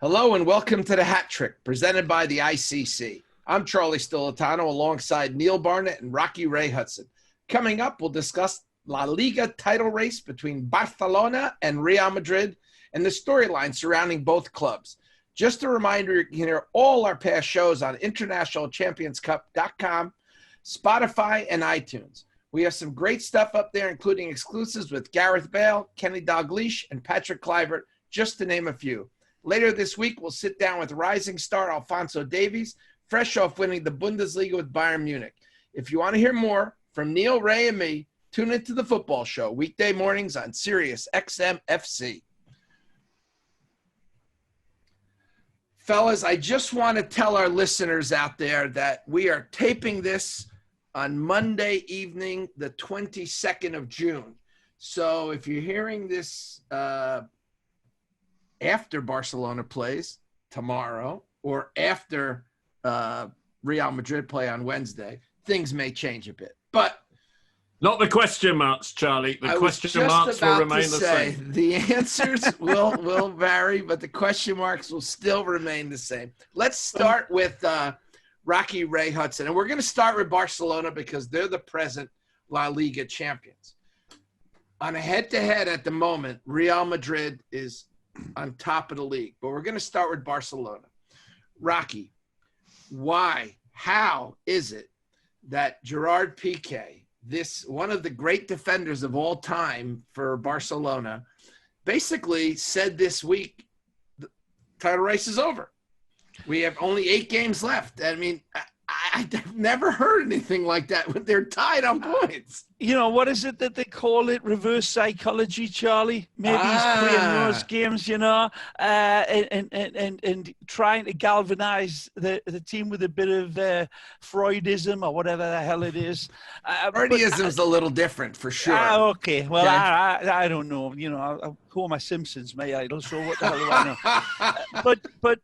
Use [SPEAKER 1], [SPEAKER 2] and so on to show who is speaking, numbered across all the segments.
[SPEAKER 1] Hello and welcome to the Hat Trick, presented by the ICC. I'm Charlie Stolitano alongside Neil Barnett and Rocky Ray Hudson. Coming up, we'll discuss LaLiga title race between Barcelona and Real Madrid and the storyline surrounding both clubs. Just a reminder, you can hear all our past shows on internationalchampionscup.com, Spotify, and iTunes. We have some great stuff up there, including exclusives with Gareth Bale, Kenny Dalglish, and Patrick Kluivert, just to name a few. Later this week, we'll sit down with rising star Alphonso Davies, fresh off winning the Bundesliga with Bayern Munich. If you want to hear more from Neil, Ray, and me, tune into the football show weekday mornings on Sirius XM FC. Fellas, I just want to tell our listeners out there that we are taping this on Monday evening, the 22nd of June. So if you're hearing this after Barcelona plays tomorrow or after Real Madrid play on Wednesday, things may change a bit. But
[SPEAKER 2] not the question marks, Charlie. The question marks will remain the same.
[SPEAKER 1] The answers will vary, but the question marks will still remain the same. Let's start with Rocky Ray Hudson. And we're going to start with Barcelona because they're the present La Liga champions. On a head-to-head at the moment, Real Madrid is on top of the league. But we're going to start with Barcelona. Rocky, how is it that Gerard Piqué, this one of the great defenders of all time for Barcelona, basically said this week, the title race is over. We have only 8 games left. I mean, I've never heard anything like that when they're tied on points.
[SPEAKER 3] You know, what is it that they call it? Reverse psychology, Charlie? Maybe he's playing those games, you know, and trying to galvanize the team with a bit of Freudism or whatever the hell it is.
[SPEAKER 1] Freudism's a little different, for sure.
[SPEAKER 3] Okay. Well, okay. I don't know. You know, I'll call my Simpsons my idol, so what the hell do I know? But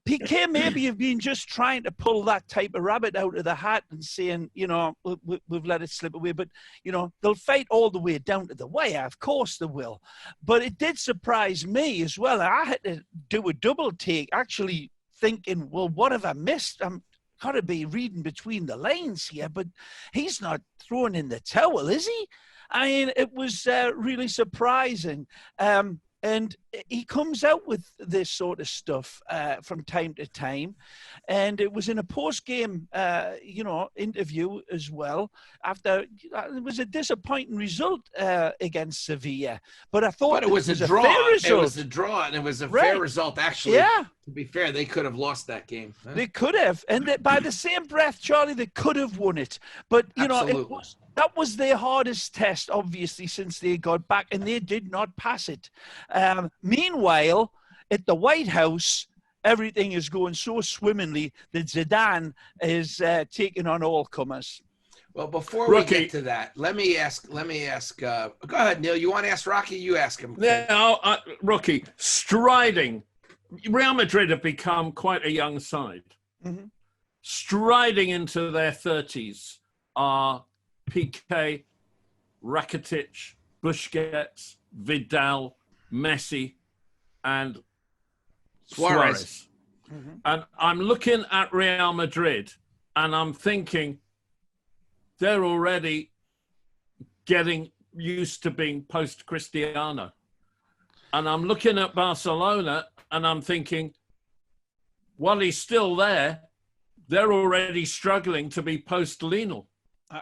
[SPEAKER 3] Piqué maybe have been just trying to pull that type of rabbit out of the hat and saying, you know, we've let it slip away. But, you know, they'll fight all the way down to the wire. Of course they will. But it did surprise me as well. I had to do a double take, actually thinking, well, what have I missed? I'm got to be reading between the lines here, but he's not throwing in the towel, is he? I mean, it was really surprising. And he comes out with this sort of stuff from time to time. And it was in a post-game, interview as well. After it was a disappointing result against Sevilla. But I thought
[SPEAKER 1] it was a draw. It was a draw, and it was a fair result, actually.
[SPEAKER 3] Yeah.
[SPEAKER 1] To be fair, they could have lost that game. Huh?
[SPEAKER 3] They could have. And by the same breath, Charlie, they could have won it. But, you know, that was their hardest test, obviously, since they got back, and they did not pass it. Meanwhile, at the White House, everything is going so swimmingly that Zidane is taking on all comers.
[SPEAKER 1] Well, before we get to that, let me ask. Go ahead, Neil. You want to ask Rocky? You ask him.
[SPEAKER 2] Now, Rocky, striding. Real Madrid have become quite a young side. Mm-hmm. Striding into their 30s are Piqué, Rakitic, Busquets, Vidal, Messi, and Suarez. Mm-hmm. And I'm looking at Real Madrid and I'm thinking they're already getting used to being post-Cristiano. And I'm looking at Barcelona and I'm thinking, while he's still there, they're already struggling to be post-Lionel.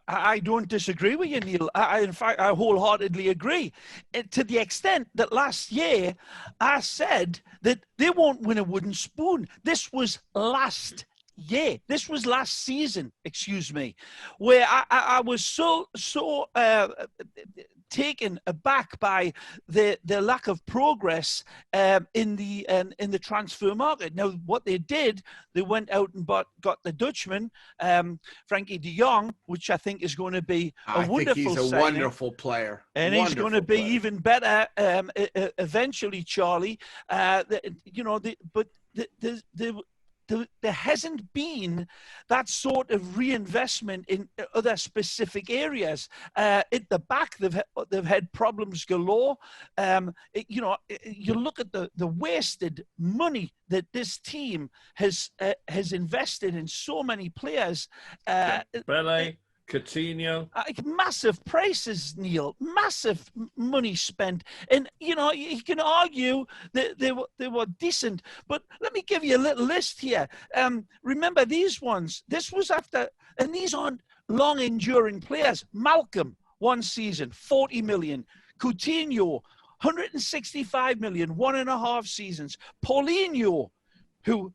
[SPEAKER 3] I don't disagree with you, Neil. In fact, I wholeheartedly agree. To the extent that last year I said that they won't win a wooden spoon. This was last year. This was last season, excuse me, where I was so taken aback by the lack of progress in the transfer market. Now, what they did, they went out and got the Dutchman, Frankie de Jong, which I think is going to be a wonderful
[SPEAKER 1] signing. He's a wonderful player.
[SPEAKER 3] And he's going to be even better eventually, Charlie. there hasn't been that sort of reinvestment in other specific areas. At the back, they've had problems galore. You look at the wasted money that this team has invested in so many players.
[SPEAKER 2] Pele, Coutinho.
[SPEAKER 3] Massive prices, Neil. Massive money spent. And, you can argue that they were decent. But let me give you a little list here. Remember these ones. This was after, and these aren't long-enduring players. Malcolm, 1 season, 40 million. Coutinho, 165 million, 1.5 seasons. Paulinho, who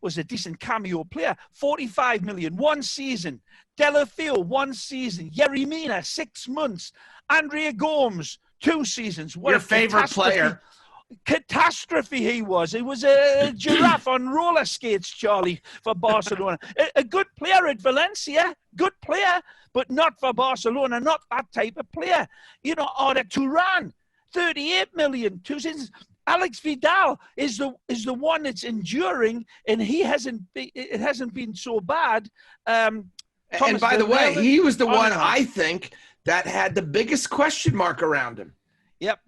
[SPEAKER 3] was a decent cameo player, 45 million, 1 season. Delafeu, 1 season. Yerry Mina, 6 months. Andrea Gomes, 2 seasons. What
[SPEAKER 1] your favorite player.
[SPEAKER 3] Catastrophe he was. He was a giraffe on roller skates, Charlie, for Barcelona. A good player at Valencia, good player, but not for Barcelona, not that type of player. Arda Turan, 38 million, 2 seasons. Alex Vidal is the one that's enduring, and it hasn't been so bad.
[SPEAKER 1] And by the way, he was the one I think that had the biggest question mark around him.
[SPEAKER 3] Yep.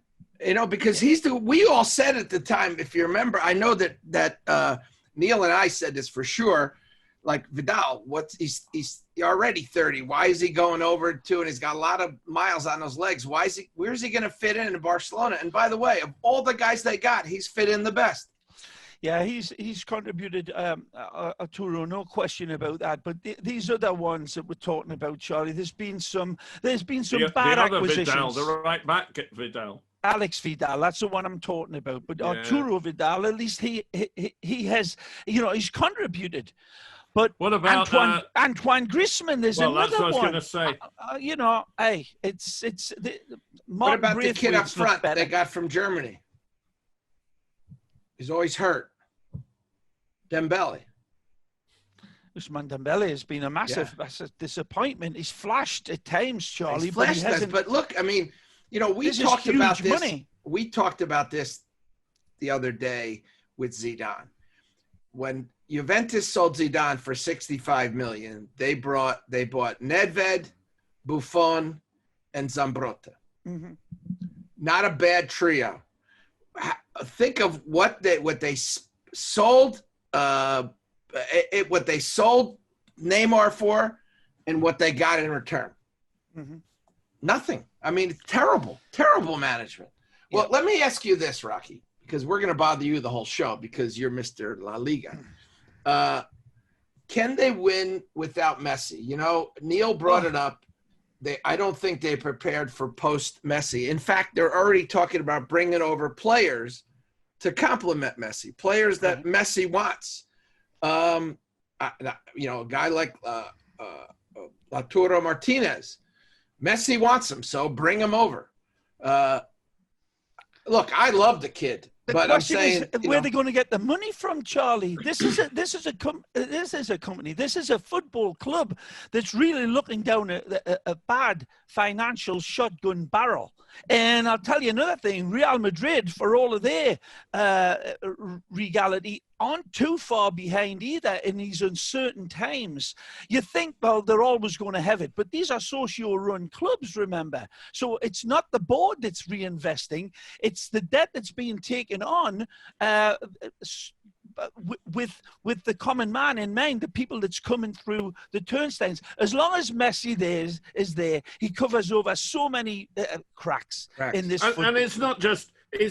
[SPEAKER 1] Because we all said at the time, if you remember, I know that Neil and I said this for sure. Like Vidal, he's already 30. Why is he going over to? And he's got a lot of miles on those legs. Where's he going to fit in Barcelona? And by the way, of all the guys they got, he's fit in the best.
[SPEAKER 3] Yeah, he's contributed Arturo, no question about that. But these other ones that we're talking about, Charlie, there's been some bad acquisitions.
[SPEAKER 2] Vidal, the right back Vidal.
[SPEAKER 3] Alex Vidal, that's the one I'm talking about. But Arturo Vidal, at least he has, he's contributed. But
[SPEAKER 2] what about
[SPEAKER 3] Antoine Griezmann? There's another one.
[SPEAKER 2] That's what I was going
[SPEAKER 3] to say. It's
[SPEAKER 1] what about the kid up front they got from Germany? He's always hurt. Dembele.
[SPEAKER 3] Ousmane Dembele has been a massive disappointment. He's flashed at times, Charlie.
[SPEAKER 1] But look, I mean, we talked about this. Money. We talked about this the other day with Zidane. When Juventus sold Zidane for 65 million, they bought Nedved, Buffon, and Zambrotta. Mm-hmm. Not a bad trio. Think of what they sold what they sold Neymar for and what they got in return. Mm-hmm. Nothing. I mean, terrible management. Well, let me ask you this, Rocky, because we're going to bother you the whole show because you're Mr. La Liga. Can they win without Messi? Neil brought it up. I don't think they prepared for post-Messi. In fact, they're already talking about bringing over players to complement Messi, players that Messi wants. A guy like Lautaro Martinez. Messi wants him, so bring him over. Look, I love the kid. But I'm saying,
[SPEAKER 3] where are they going to get the money from, Charlie? This is a company. This is a football club that's really looking down a bad financial shotgun barrel. And I'll tell you another thing: Real Madrid, for all of their regality, aren't too far behind either in these uncertain times. You think, well, they're always going to have it, but these are socio-run clubs, remember. So it's not the board that's reinvesting; it's the debt that's being taken on with the common man in mind, the people that's coming through the turnstiles. As long as Messi is there, he covers over so many cracks in this football.
[SPEAKER 2] And it's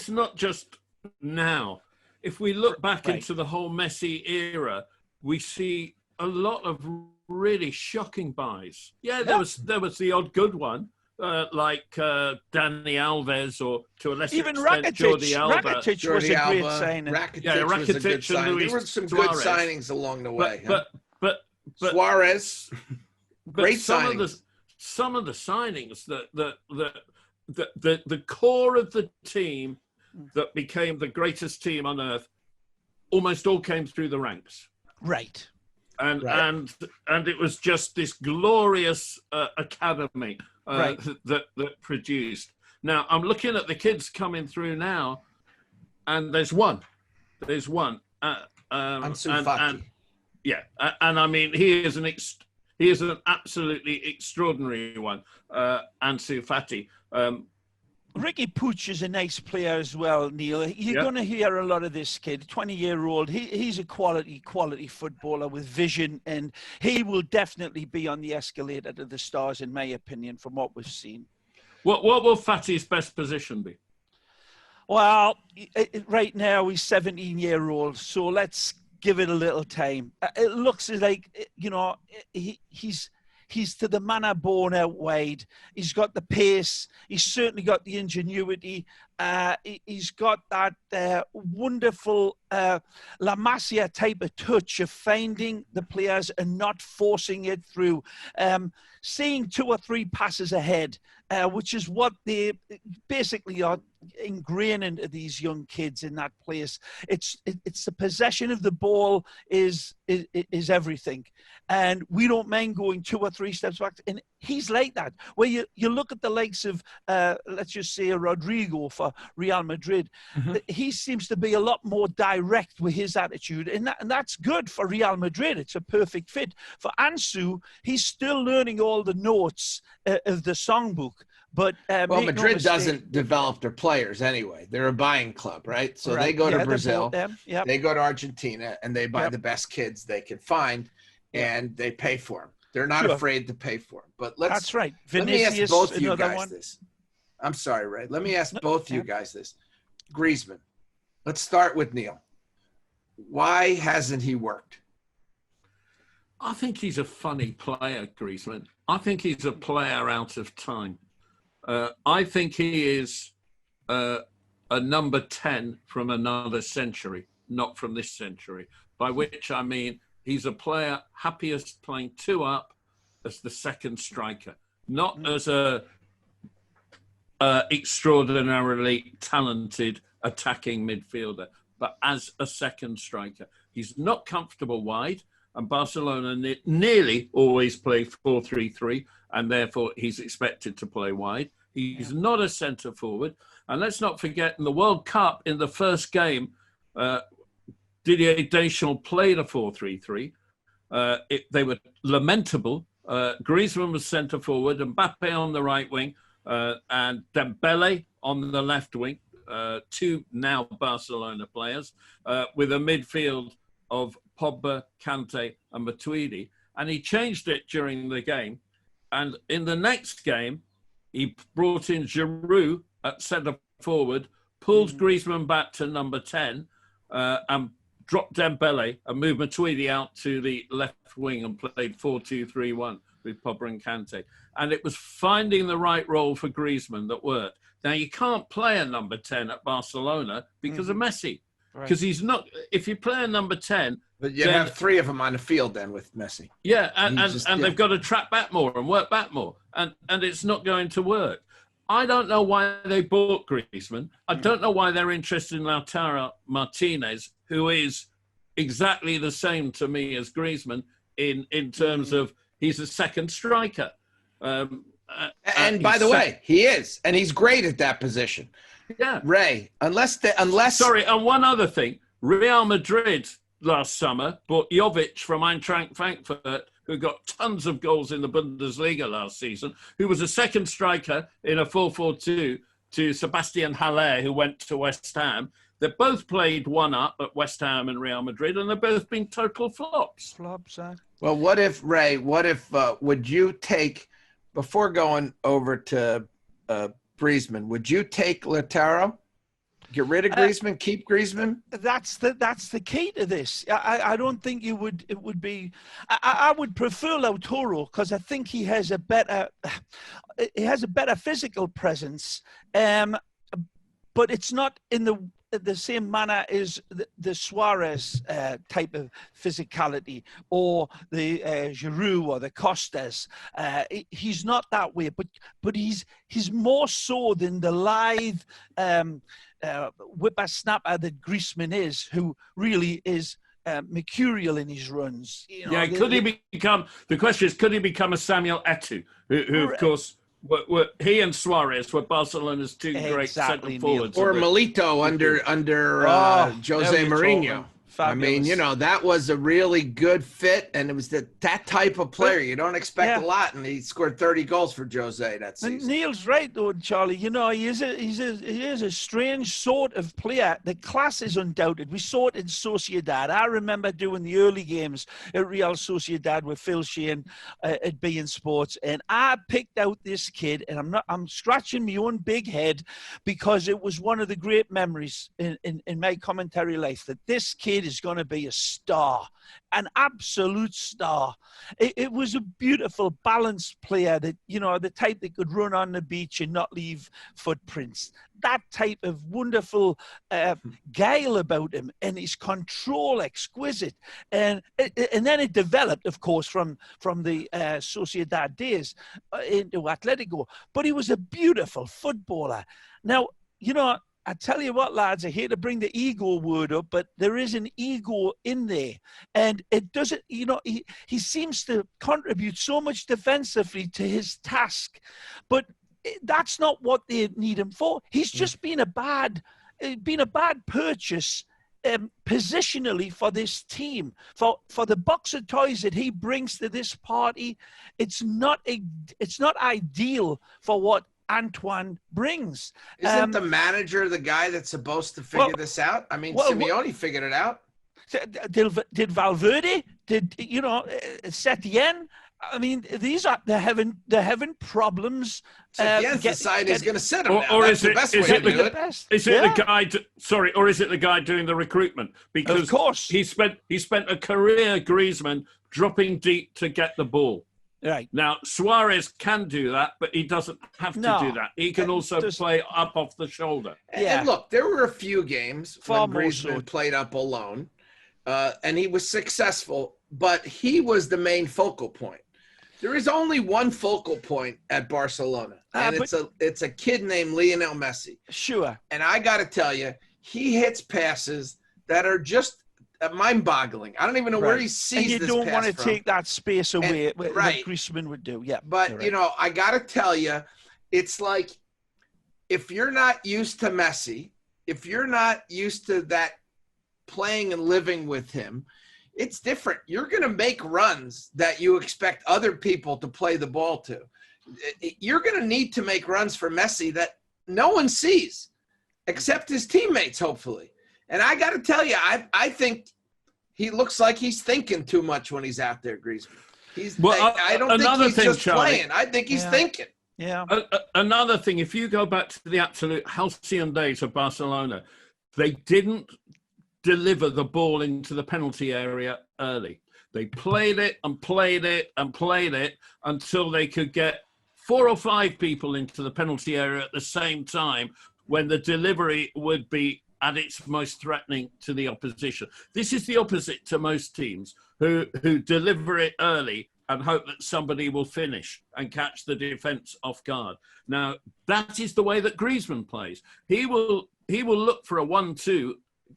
[SPEAKER 2] not just now. If we look back into the whole Messi era, we see a lot of really shocking buys. Yeah, there was the odd good one, like Dani Alves, or to a lesser
[SPEAKER 3] even
[SPEAKER 2] extent
[SPEAKER 3] Jordi
[SPEAKER 2] Alba.
[SPEAKER 3] Rakitic was a great signing.
[SPEAKER 1] Rakitic was a good signing. There were some good signings along the way.
[SPEAKER 2] But
[SPEAKER 1] Suarez, great signings.
[SPEAKER 2] Some of the signings the core of the team that became the greatest team on earth almost all came through the ranks.
[SPEAKER 3] Right.
[SPEAKER 2] And it was just this glorious academy that produced. Now I'm looking at the kids coming through now, and there's one.
[SPEAKER 1] Ansu Fati.
[SPEAKER 2] And I mean, he is an absolutely extraordinary one, Ansu Fati.
[SPEAKER 3] Ricky Puig is a nice player as well, Neil. You're going to hear a lot of this kid, 20-year-old. He's a quality footballer with vision, and he will definitely be on the escalator to the stars, in my opinion, from what we've seen.
[SPEAKER 2] What will Fati's best position be?
[SPEAKER 3] Well, right now he's 17-year-old, so let's give it a little time. It looks like, he's to the manner born out wide. He's got the pace. He's certainly got the ingenuity. He's got that wonderful La Masia type of touch of finding the players and not forcing it through. Seeing 2 or 3 passes ahead, which is what they basically are ingrained into these young kids in that place. It's the possession of the ball is everything, and we don't mind going 2 or 3 steps back. And he's like that. Where you look at the likes of let's just say Rodrigo for Real Madrid, he seems to be a lot more direct with his attitude, and that's good for Real Madrid. It's a perfect fit. For Ansu, he's still learning all the notes of the songbook. But
[SPEAKER 1] Madrid doesn't develop their players anyway. They're a buying club, right? So they go to Brazil, they go to Argentina, and they buy the best kids they can find, and they pay for them. They're not afraid to pay for them. But
[SPEAKER 3] that's right.
[SPEAKER 1] Let me ask both you guys this. I'm sorry, Ray. Let me ask both you guys this. Griezmann. Let's start with Neil. Why hasn't he worked?
[SPEAKER 2] I think he's a funny player, Griezmann. I think he's a player out of time. I think he is a number 10 from another century, not from this century, by which I mean he's a player happiest playing 2 up as the second striker, not as a extraordinarily talented attacking midfielder, but as a second striker. He's not comfortable wide, and Barcelona nearly always play 4-3-3, and therefore he's expected to play wide. He's not a centre forward. And let's not forget, in the World Cup, in the first game, Didier Deschamps played a 4-3-3. They were lamentable. Griezmann was centre forward, Mbappe on the right wing, and Dembele on the left wing, 2 now Barcelona players, with a midfield of Pogba, Kante and Matuidi. And he changed it during the game. And in the next game, he brought in Giroud at centre forward, pulled Griezmann back to number 10, and dropped Dembele and moved Matuidi out to the left wing and played 4-2-3-1 with Pogba and Kante. And it was finding the right role for Griezmann that worked. Now, you can't play a number 10 at Barcelona because of Messi. Because he's not, if you play a number 10...
[SPEAKER 1] But you have 3 of them on the field then with Messi.
[SPEAKER 2] Yeah, and they've got to track back more and work back more. And it's not going to work. I don't know why they bought Griezmann. I don't know why they're interested in Lautaro Martinez, who is exactly the same to me as Griezmann in terms of he's a second striker.
[SPEAKER 1] And by the way, he is. And he's great at that position.
[SPEAKER 2] Yeah.
[SPEAKER 1] Ray, unless...
[SPEAKER 2] Sorry, and one other thing. Real Madrid last summer bought Jovic from Eintracht Frankfurt, who got tons of goals in the Bundesliga last season, who was a second striker in a 4-4-2 to Sebastian Haller, who went to West Ham. They both played 1 up at West Ham and Real Madrid, and they've both been total flops.
[SPEAKER 1] Well, what if, Ray, would you take, before going over to Griezmann, would you take Lautaro? Get rid of Griezmann, keep Griezmann?
[SPEAKER 3] That's the key to this. I don't think it would be... I would prefer Lautaro because I think he has a better physical presence, but it's not in the same manner as the Suarez type of physicality or the Giroud or the Costas. He's not that way, but he's more so than the lithe whippersnapper that Griezmann is, who really is mercurial in his runs.
[SPEAKER 2] Could he become? The question is, could he become a Samuel Eto'o, who of course. He and Suarez were Barcelona's 2 great centre forwards.
[SPEAKER 1] Or Milito under Jose Mourinho.
[SPEAKER 3] fabulous.
[SPEAKER 1] That was a really good fit, and it was that type of player. You don't expect a lot, and he scored 30 goals for Jose that season.
[SPEAKER 3] And Neil's right, though, Charlie. He is a strange sort of player. The class is undoubted. We saw it in Sociedad. I remember doing the early games at Real Sociedad with Phil Sheehan at beIN Sports, and I picked out this kid, and I'm scratching my own big head because it was one of the great memories in my commentary life that this kid is going to be a star, an absolute star. It was a beautiful, balanced player that, the type that could run on the beach and not leave footprints. That type of wonderful guile about him, and his control exquisite. And then it developed, of course, from the Sociedad days into Atletico. But he was a beautiful footballer. Now, I tell you what, lads, I hate to bring the ego word up, but there is an ego in there. And it doesn't, he seems to contribute so much defensively to his task. But that's not what they need him for. He's just been a bad purchase positionally for this team. For the box of toys that he brings to this party, it's not ideal for what Antoine brings.
[SPEAKER 1] Isn't the manager the guy that's supposed to figure this out? I mean, Simeone figured it out.
[SPEAKER 3] Did Valverde? Did Setien? I mean, they're having problems.
[SPEAKER 1] Setien's decided he's going to sit him now.
[SPEAKER 2] Or
[SPEAKER 1] That's
[SPEAKER 2] is
[SPEAKER 1] the best
[SPEAKER 2] it
[SPEAKER 1] way to do
[SPEAKER 2] the
[SPEAKER 1] it.
[SPEAKER 2] Is it the guy? Or is it the guy doing the recruitment? Because
[SPEAKER 3] of course
[SPEAKER 2] he spent a career, Griezmann, dropping deep to get the ball.
[SPEAKER 3] Right.
[SPEAKER 2] Now, Suarez can do that, but he doesn't have to do that. He can also play up off the shoulder.
[SPEAKER 1] And look, there were a few games when Griezmann played up alone, and he was successful, but he was the main focal point. There is only one focal point at Barcelona, and it's a kid named Lionel Messi.
[SPEAKER 3] Sure.
[SPEAKER 1] And I got to tell you, he hits passes that are just mind-boggling. I don't even know where he sees this pass from.
[SPEAKER 3] And you don't want to take that space away that Griezmann would do. Yeah.
[SPEAKER 1] But, I got to tell you, it's like if you're not used to Messi, if you're not used to that playing and living with him, it's different. You're going to make runs that you expect other people to play the ball to. You're going to need to make runs for Messi that no one sees except his teammates, hopefully. And I got to tell you, I think he looks like he's thinking too much when he's out there, Griezmann. I don't think he's just playing. I think he's thinking.
[SPEAKER 3] Yeah.
[SPEAKER 2] Another thing, if you go back to the absolute halcyon days of Barcelona, they didn't deliver the ball into the penalty area early. They played it and played it and played it until they could get 4 or 5 people into the penalty area at the same time when the delivery would be at its most threatening to the opposition. This is the opposite to most teams who deliver it early and hope that somebody will finish and catch the defence off guard. Now, that is the way that Griezmann plays. He will look for a 1-2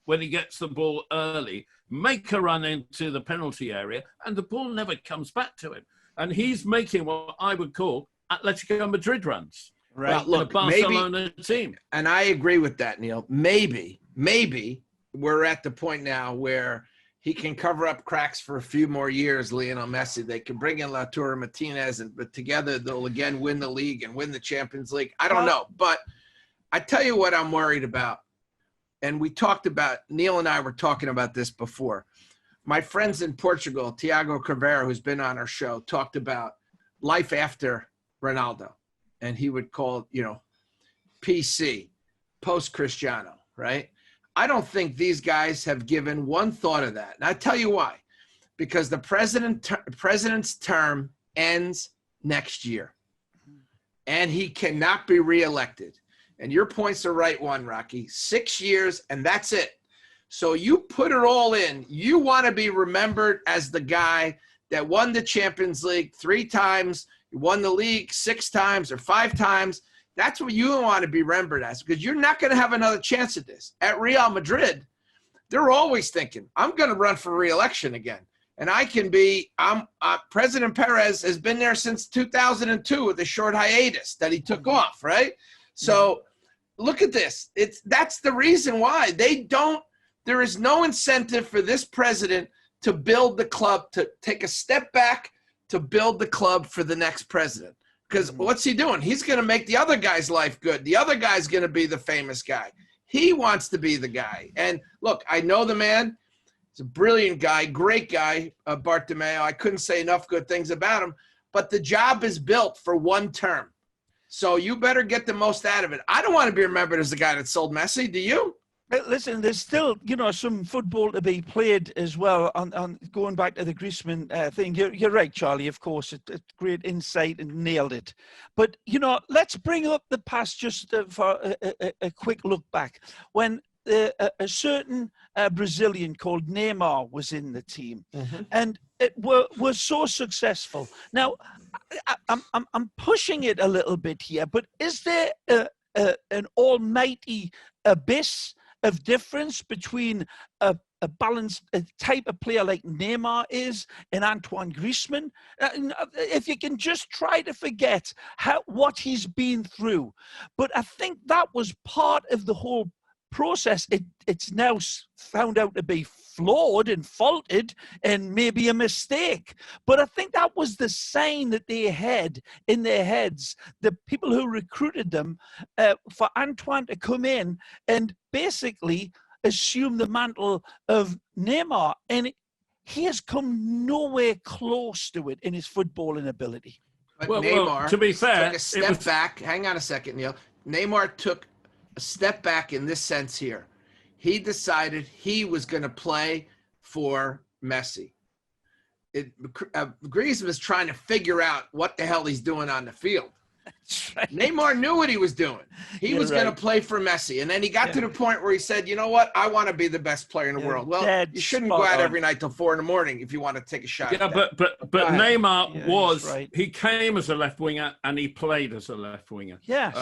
[SPEAKER 2] when he gets the ball early, make a run into the penalty area, and the ball never comes back to him. And he's making what I would call Atletico Madrid runs.
[SPEAKER 1] Right. Well, look,
[SPEAKER 2] the Barcelona team.
[SPEAKER 1] And I agree with that, Neil. Maybe we're at the point now where he can cover up cracks for a few more years, Lionel Messi. They can bring in Lautaro Martinez, but together they'll again win the league and win the Champions League. I don't know. But I tell you what I'm worried about. And Neil and I were talking about this before. My friends in Portugal, Tiago Carveiro, who's been on our show, talked about life after Ronaldo. And he would call, PC, post-Cristiano, right? I don't think these guys have given one thought of that. And I tell you why. Because the president's term ends next year. And he cannot be reelected. And your point's the right one, Rocky. 6 years, and that's it. So you put it all in. You want to be remembered as the guy that won the Champions League 3 times, you won the league 6 times or 5 times. That's what you want to be remembered as, because you're not going to have another chance at this. At Real Madrid, they're always thinking, I'm going to run for re-election again. And I can be President Perez has been there since 2002 with a short hiatus that he took off, right? So look at this. That's the reason why they don't There is no incentive for this president to build the club, to take a step back to build the club for the next president. Because what's he doing? He's going to make the other guy's life good. The other guy's going to be the famous guy. He wants to be the guy. And look, I know the man. He's a brilliant guy, great guy, Bartomeu. I couldn't say enough good things about him. But the job is built for one term. So you better get the most out of it. I don't want to be remembered as the guy that sold Messi. Do you?
[SPEAKER 3] Listen, there's still, some football to be played as well on going back to the Griezmann thing. You're right, Charlie, of course. It's great insight and nailed it. But, let's bring up the past just for a quick look back. When a certain Brazilian called Neymar was in the team, and it was so successful. Now, I'm pushing it a little bit here, but is there an almighty abyss of difference between a balanced type of player like Neymar is and Antoine Griezmann? If you can just try to forget what he's been through. But I think that was part of the whole process. It's now found out to be flawed and faulted and maybe a mistake. But I think that was the sign that they had in their heads, the people who recruited them, for Antoine to come in and basically assume the mantle of Neymar. And he has come nowhere close to it in his footballing ability.
[SPEAKER 1] But
[SPEAKER 2] well,
[SPEAKER 1] Neymar,
[SPEAKER 2] to be fair,
[SPEAKER 1] took a step back. Hang on a second, Neil. Neymar took a step back in this sense here. He decided he was going to play for Messi. Griezmann was trying to figure out what the hell he's doing on the field.
[SPEAKER 3] That's right.
[SPEAKER 1] Neymar knew what he was doing. He was going to play for Messi. And then he got to the point where he said, you know what? I want to be the best player in the world. Well, you shouldn't go out every night till 4 a.m. if you want to take a shot.
[SPEAKER 2] Yeah, but Neymar he came as a left winger and he played as a left winger.
[SPEAKER 3] Yes.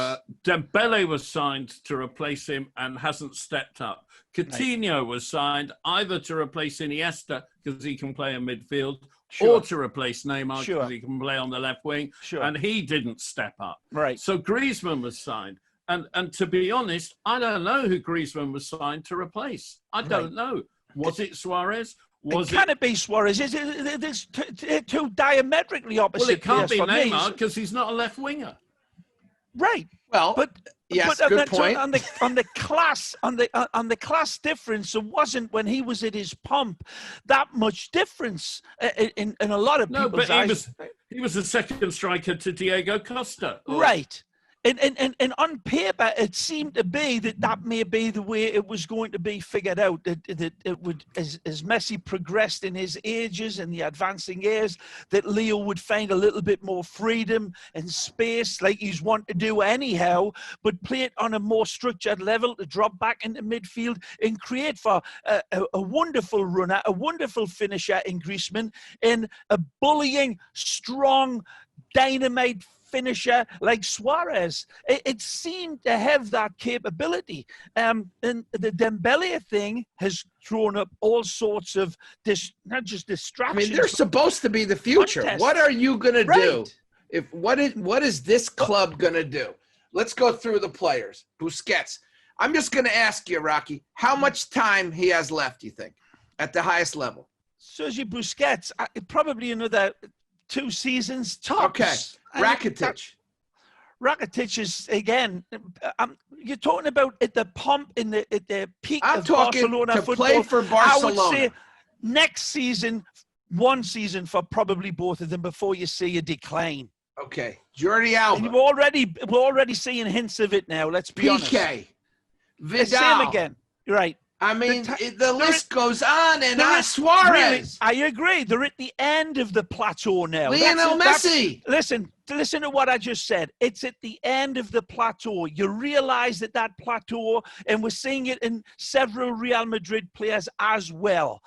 [SPEAKER 2] Dembele was signed to replace him and hasn't stepped up. Coutinho was signed either to replace Iniesta because he can play in midfield, or to replace Neymar because he can play on the left wing, and he didn't step up.
[SPEAKER 3] Right.
[SPEAKER 2] So Griezmann was signed. And to be honest, I don't know who Griezmann was signed to replace. I don't know. Was it Suarez?
[SPEAKER 3] Can it be Suarez? There's two diametrically opposite.
[SPEAKER 2] Well, it can't be Neymar because he's not a left winger.
[SPEAKER 3] Right.
[SPEAKER 1] Well,
[SPEAKER 3] but
[SPEAKER 1] good point.
[SPEAKER 3] On the class difference, it wasn't when he was at his pomp that much difference in a lot of people's eyes.
[SPEAKER 2] He was the second striker to Diego Costa.
[SPEAKER 3] Right. And on paper, it seemed to be that may be the way it was going to be figured out. That it would, as Messi progressed in his ages and the advancing years, that Leo would find a little bit more freedom and space, like he's wanted to do anyhow, but play it on a more structured level to drop back into midfield and create for a wonderful runner, a wonderful finisher in Griezmann, and a bullying, strong, dynamite finisher like Suarez. It seemed to have that capability. And the Dembele thing has thrown up all sorts of not just distractions.
[SPEAKER 1] I mean, they're supposed to be the future.
[SPEAKER 3] Contests.
[SPEAKER 1] What are you going to do? What is this club going to do? Let's go through the players. Busquets. I'm just going to ask you, Rocky, how much time he has left, you think, at the highest level?
[SPEAKER 3] Sergio Busquets, probably another 2 seasons tops.
[SPEAKER 1] Okay. Rakitic.
[SPEAKER 3] Rakitic is, again, you're talking about at the pomp, at the peak
[SPEAKER 1] of
[SPEAKER 3] Barcelona
[SPEAKER 1] to
[SPEAKER 3] football.
[SPEAKER 1] Play for Barcelona.
[SPEAKER 3] I would say next season, 1 season for probably both of them before you see a decline.
[SPEAKER 1] Okay. Jordi Alba.
[SPEAKER 3] And we're already seeing hints of it now, let's be honest.
[SPEAKER 1] PK. Vidal.
[SPEAKER 3] Same again. Right.
[SPEAKER 1] I mean, the list goes on and on. Suarez.
[SPEAKER 3] Really, I agree. They're at the end of the plateau now.
[SPEAKER 1] Lionel Messi.
[SPEAKER 3] Listen to what I just said. It's at the end of the plateau. You realize that plateau, and we're seeing it in several Real Madrid players as well.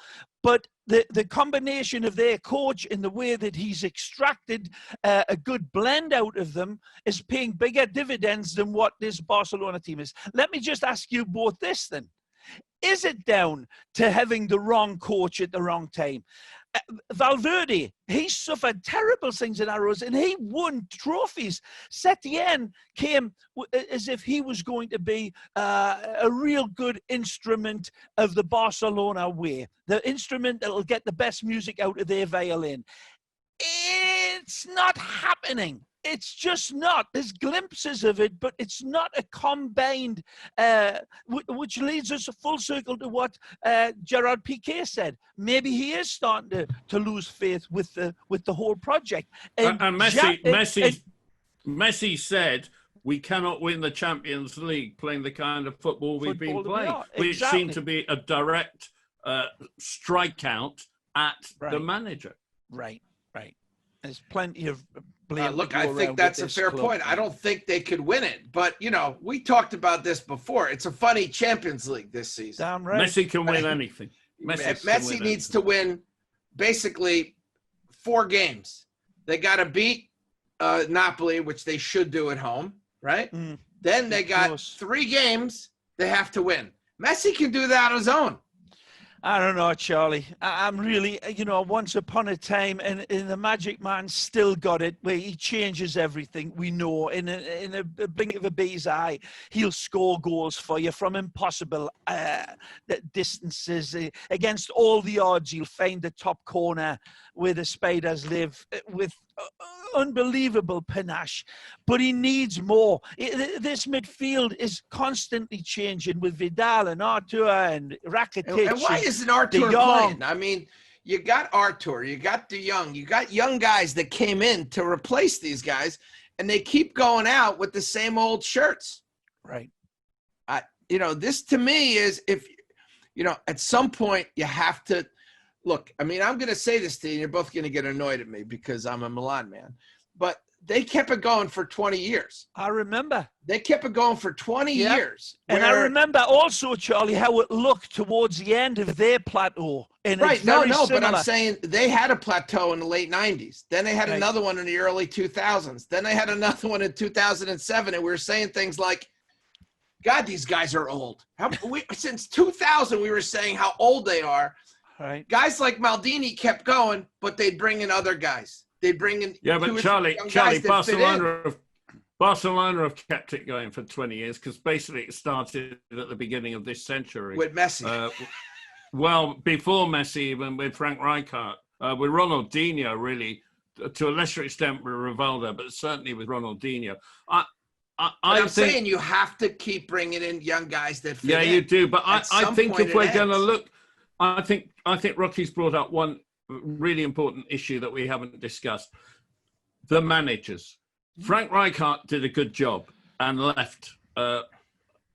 [SPEAKER 3] But the combination of their coach and the way that he's extracted a good blend out of them is paying bigger dividends than what this Barcelona team is. Let me just ask you both this then. Is it down to having the wrong coach at the wrong time? Valverde, he suffered terrible things in Arrows and he won trophies. Setien came as if he was going to be a real good instrument of the Barcelona way, the instrument that will get the best music out of their violin. It's not happening. It's just not. There's glimpses of it, but it's not a combined, which leads us a full circle to what Gerard Piqué said. Maybe he is starting to lose faith with the whole project.
[SPEAKER 2] And Messi said, we cannot win the Champions League playing the kind of football we've been playing, which seemed to be a direct strikeout at the manager.
[SPEAKER 3] Right. There's plenty of
[SPEAKER 1] look, I think that's a fair point. I don't think they could win it, but we talked about this before. It's a funny Champions League this season.
[SPEAKER 3] Damn right.
[SPEAKER 2] Messi can win anything.
[SPEAKER 1] Messi needs to win basically 4 games. They got to beat Napoli, which they should do at home, right? Then they got 3 games they have to win. Messi can do that on his own.
[SPEAKER 3] I don't know, Charlie. I'm really, once upon a time, and the Magic Man still got it, where he changes everything. We know in a blink of a bee's eye, he'll score goals for you from impossible distances. Against all the odds, he'll find the top corner where the spiders live with unbelievable panache, but he needs more. This midfield is constantly changing with Vidal and Artur and Rakitic.
[SPEAKER 1] And why isn't Artur playing? I mean, you got Artur, you got De Jong, you got young guys that came in to replace these guys, and they keep going out with the same old shirts.
[SPEAKER 3] Right.
[SPEAKER 1] This to me is at some point you have to. Look, I mean, I'm going to say this to you, and you're both going to get annoyed at me because I'm a Milan man. But they kept it going for 20 years.
[SPEAKER 3] I remember.
[SPEAKER 1] They kept it going for 20 years.
[SPEAKER 3] And I remember also, Charlie, how it looked towards the end of their plateau. And
[SPEAKER 1] right, but I'm saying they had a plateau in the late 90s. Then they had another one in the early 2000s. Then they had another one in 2007, and we were saying things like, God, these guys are old. Since 2000, we were saying how old they are.
[SPEAKER 3] Right.
[SPEAKER 1] Guys like Maldini kept going, but they'd bring in other guys. They'd bring in
[SPEAKER 2] but Charlie, Barcelona have kept it going for 20 years because basically it started at the beginning of this century
[SPEAKER 1] with Messi.
[SPEAKER 2] Well, before Messi, even with Frank Rijkaard, with Ronaldinho, really, to a lesser extent with Rivaldo, but certainly with Ronaldinho.
[SPEAKER 1] I'm saying you have to keep bringing in young guys that fit in.
[SPEAKER 2] You do, but I think if we're going to look. I think Rocky's brought up one really important issue that we haven't discussed. The managers. Frank Rijkaard did a good job and left.
[SPEAKER 1] He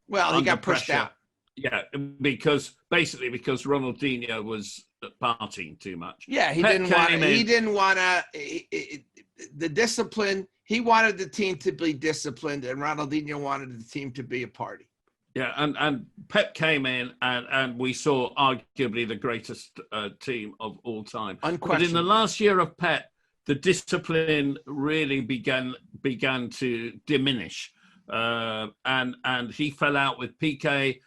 [SPEAKER 1] got pushed out.
[SPEAKER 2] Yeah, because Ronaldinho was partying too much.
[SPEAKER 1] Yeah, he didn't want the discipline. He wanted the team to be disciplined, and Ronaldinho wanted the team to be a party.
[SPEAKER 2] Yeah, and Pep came in, and we saw arguably the greatest team of all time. But in the last year of Pep, the discipline really began to diminish, and he fell out with Piqué.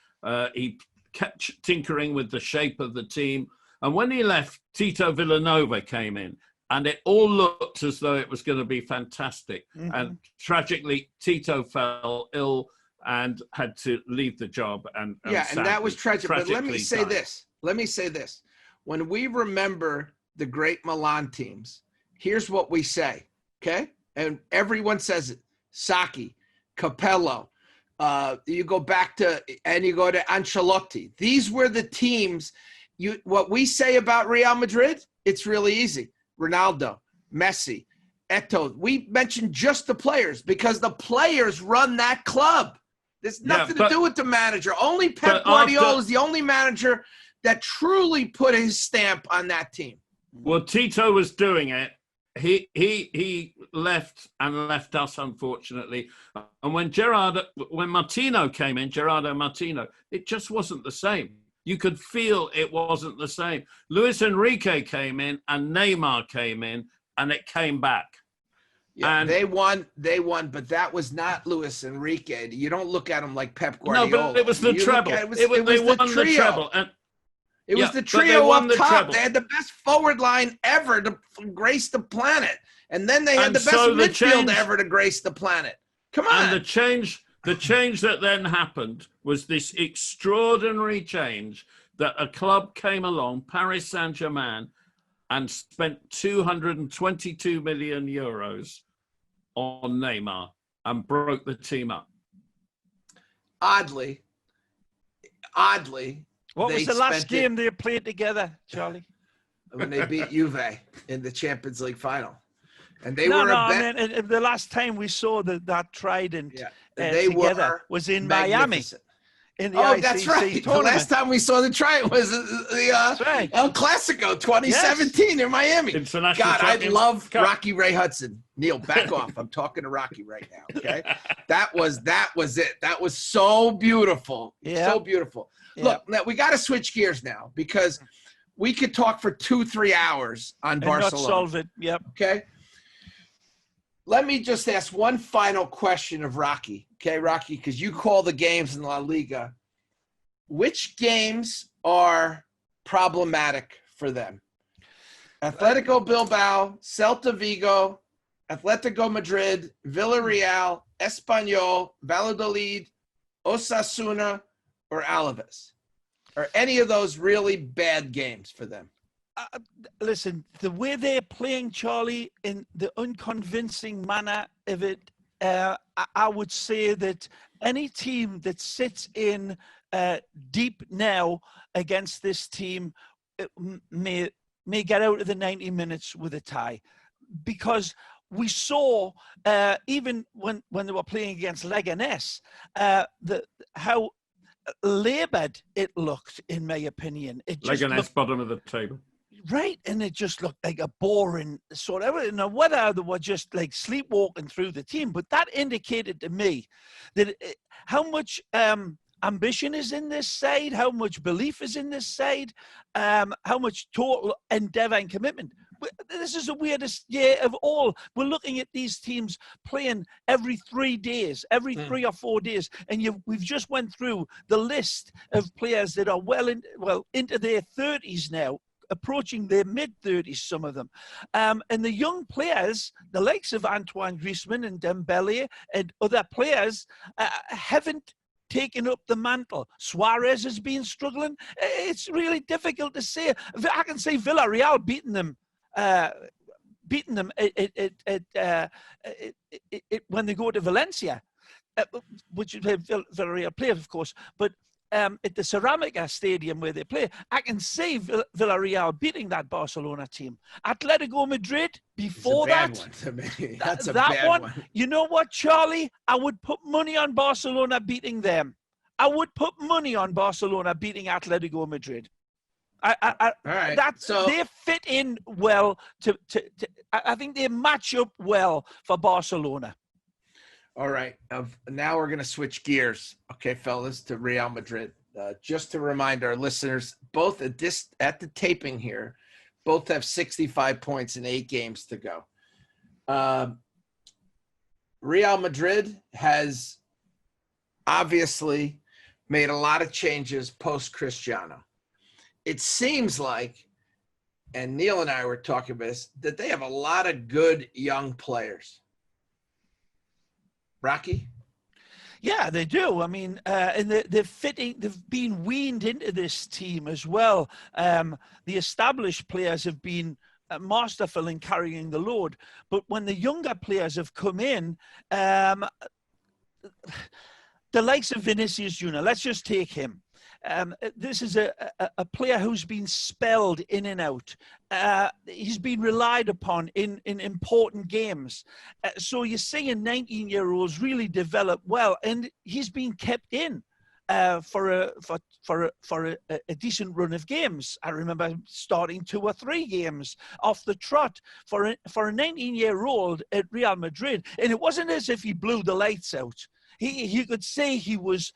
[SPEAKER 2] He kept tinkering with the shape of the team, and when he left, Tito Villanova came in, and it all looked as though it was going to be fantastic. And tragically, Tito fell ill and had to leave the job. And
[SPEAKER 1] that was tragic. But let me say this. When we remember the great Milan teams, here's what we say, okay? And everyone says it. Sacchi, Capello. You go back to Ancelotti. These were the teams. What we say about Real Madrid, it's really easy. Ronaldo, Messi, Eto'o. We mentioned just the players because the players run that club. There's nothing to do with the manager. Only Pep Guardiola is the only manager that truly put his stamp on that team.
[SPEAKER 2] Well, Tito was doing it. He left us, unfortunately. And when Martino came in, Gerardo Martino, it just wasn't the same. You could feel it wasn't the same. Luis Enrique came in and Neymar came in, and it came back.
[SPEAKER 1] Yeah,
[SPEAKER 2] And
[SPEAKER 1] they won, but that was not Luis Enrique. You don't look at him like Pep
[SPEAKER 2] no,
[SPEAKER 1] Guardiola.
[SPEAKER 2] but it was the treble. They won the treble. And
[SPEAKER 1] it was the trio up top. They had the best forward line ever to grace the planet. And then they had the best midfield ever to grace the planet. Come on.
[SPEAKER 2] And the change that then happened was this extraordinary change that a club came along, Paris Saint-Germain, and spent 222 million euros on Neymar and broke the team up.
[SPEAKER 1] Oddly.
[SPEAKER 3] What was the last game they played together, Charlie?
[SPEAKER 1] When they beat Juve in the Champions League final. And they
[SPEAKER 3] I mean, the last time we saw that trident together was in Miami. In the ICC
[SPEAKER 1] that's right.
[SPEAKER 3] tournament.
[SPEAKER 1] The last time we saw the trident was the El Clasico 2017 in Miami.
[SPEAKER 2] International
[SPEAKER 1] God, I love
[SPEAKER 2] Cup.
[SPEAKER 1] Rocky Ray Hudson. Neil, back off. I'm talking to Rocky right now, okay? That was it. That was so beautiful.
[SPEAKER 3] Yeah.
[SPEAKER 1] So beautiful.
[SPEAKER 3] Yeah.
[SPEAKER 1] Look, now we got to switch gears now because we could talk for 2-3 hours on Barcelona.
[SPEAKER 3] Not solve it. Yep.
[SPEAKER 1] Okay. Let me just ask one final question of Rocky. Okay, Rocky, because you call the games in La Liga. Which games are problematic for them? Atletico Bilbao, Celta Vigo, Atletico Madrid, Villarreal, Espanyol, Valladolid, Osasuna, or Alaves? Are any of those really bad games for them?
[SPEAKER 3] Listen, the way they're playing, Charlie, in the unconvincing manner of it, I would say that any team that sits in deep now against this team may get out of the 90 minutes with a tie, because we saw even when they were playing against Leganés, how laboured it looked, in my opinion. It just
[SPEAKER 2] Leganés bottom of the table.
[SPEAKER 3] Right, and it just looked like a boring sort of, you know, whether they were just like sleepwalking through the team, but that indicated to me that how much ambition is in this side, how much belief is in this side, how much total endeavour and commitment. This is the weirdest year of all. We're looking at these teams playing every 3 days, every 3 or 4 days, and we've just went through the list of players that are well into their 30s now, approaching their mid-30s, some of them. And the young players, the likes of Antoine Griezmann and Dembele and other players, haven't taken up the mantle. Suarez has been struggling. It's really difficult to say. I can say Villarreal beating them when they go to Valencia, which Villarreal play, of course, but at the Ceramica Stadium where they play, I can see Villarreal beating that Barcelona team. Atletico Madrid, before that,
[SPEAKER 1] one to me. That's a
[SPEAKER 3] that
[SPEAKER 1] bad one.
[SPEAKER 3] You know what, Charlie? I would put money on Barcelona beating them. I would put money on Barcelona beating Atletico Madrid.
[SPEAKER 1] All right.
[SPEAKER 3] They fit in well. I think they match up well for Barcelona.
[SPEAKER 1] All right. Now we're going to switch gears, okay, fellas, to Real Madrid. Just to remind our listeners, both at the taping here, both have 65 points in 8 games to go. Real Madrid has obviously made a lot of changes post-Cristiano. It seems like, and Neil and I were talking about this, that they have a lot of good young players. Rocky?
[SPEAKER 3] Yeah, they do. I mean, and they've been weaned into this team as well. The established players have been masterful in carrying the load. But when the younger players have come in, the likes of Vinicius Junior, let's just take him. This is a player who's been spelled in and out. He's been relied upon in important games. So you're seeing 19-year-olds really develop well, and he's been kept in for a decent run of games. I remember starting 2 or 3 games off the trot for a 19-year-old at Real Madrid, and it wasn't as if he blew the lights out. you could say he was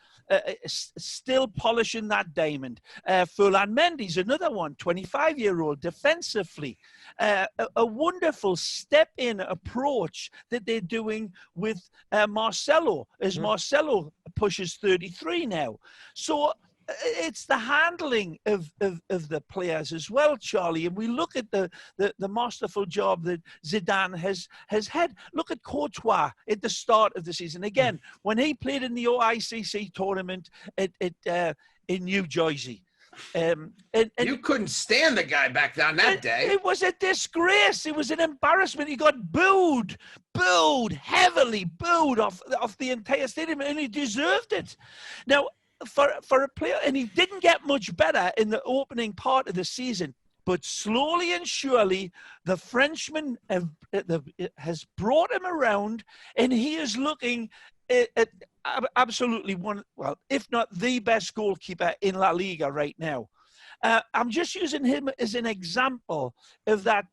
[SPEAKER 3] still polishing that diamond. Furlan Mendy's another one, 25-year-old, defensively. A wonderful step-in approach that they're doing with Marcelo, as Marcelo pushes 33 now. So it's the handling of the players as well, Charlie. And we look at the masterful job that Zidane has had. Look at Courtois at the start of the season. Again, when he played in the OICC tournament in New Jersey. And
[SPEAKER 1] you couldn't stand the guy back down that day.
[SPEAKER 3] It was a disgrace. It was an embarrassment. He got booed, heavily booed off the entire stadium, and he deserved it. Now, for a player, and he didn't get much better in the opening part of the season, but slowly and surely, the Frenchman has brought him around, and he is looking at absolutely one, well, if not the best goalkeeper in La Liga right now. I'm just using him as an example of that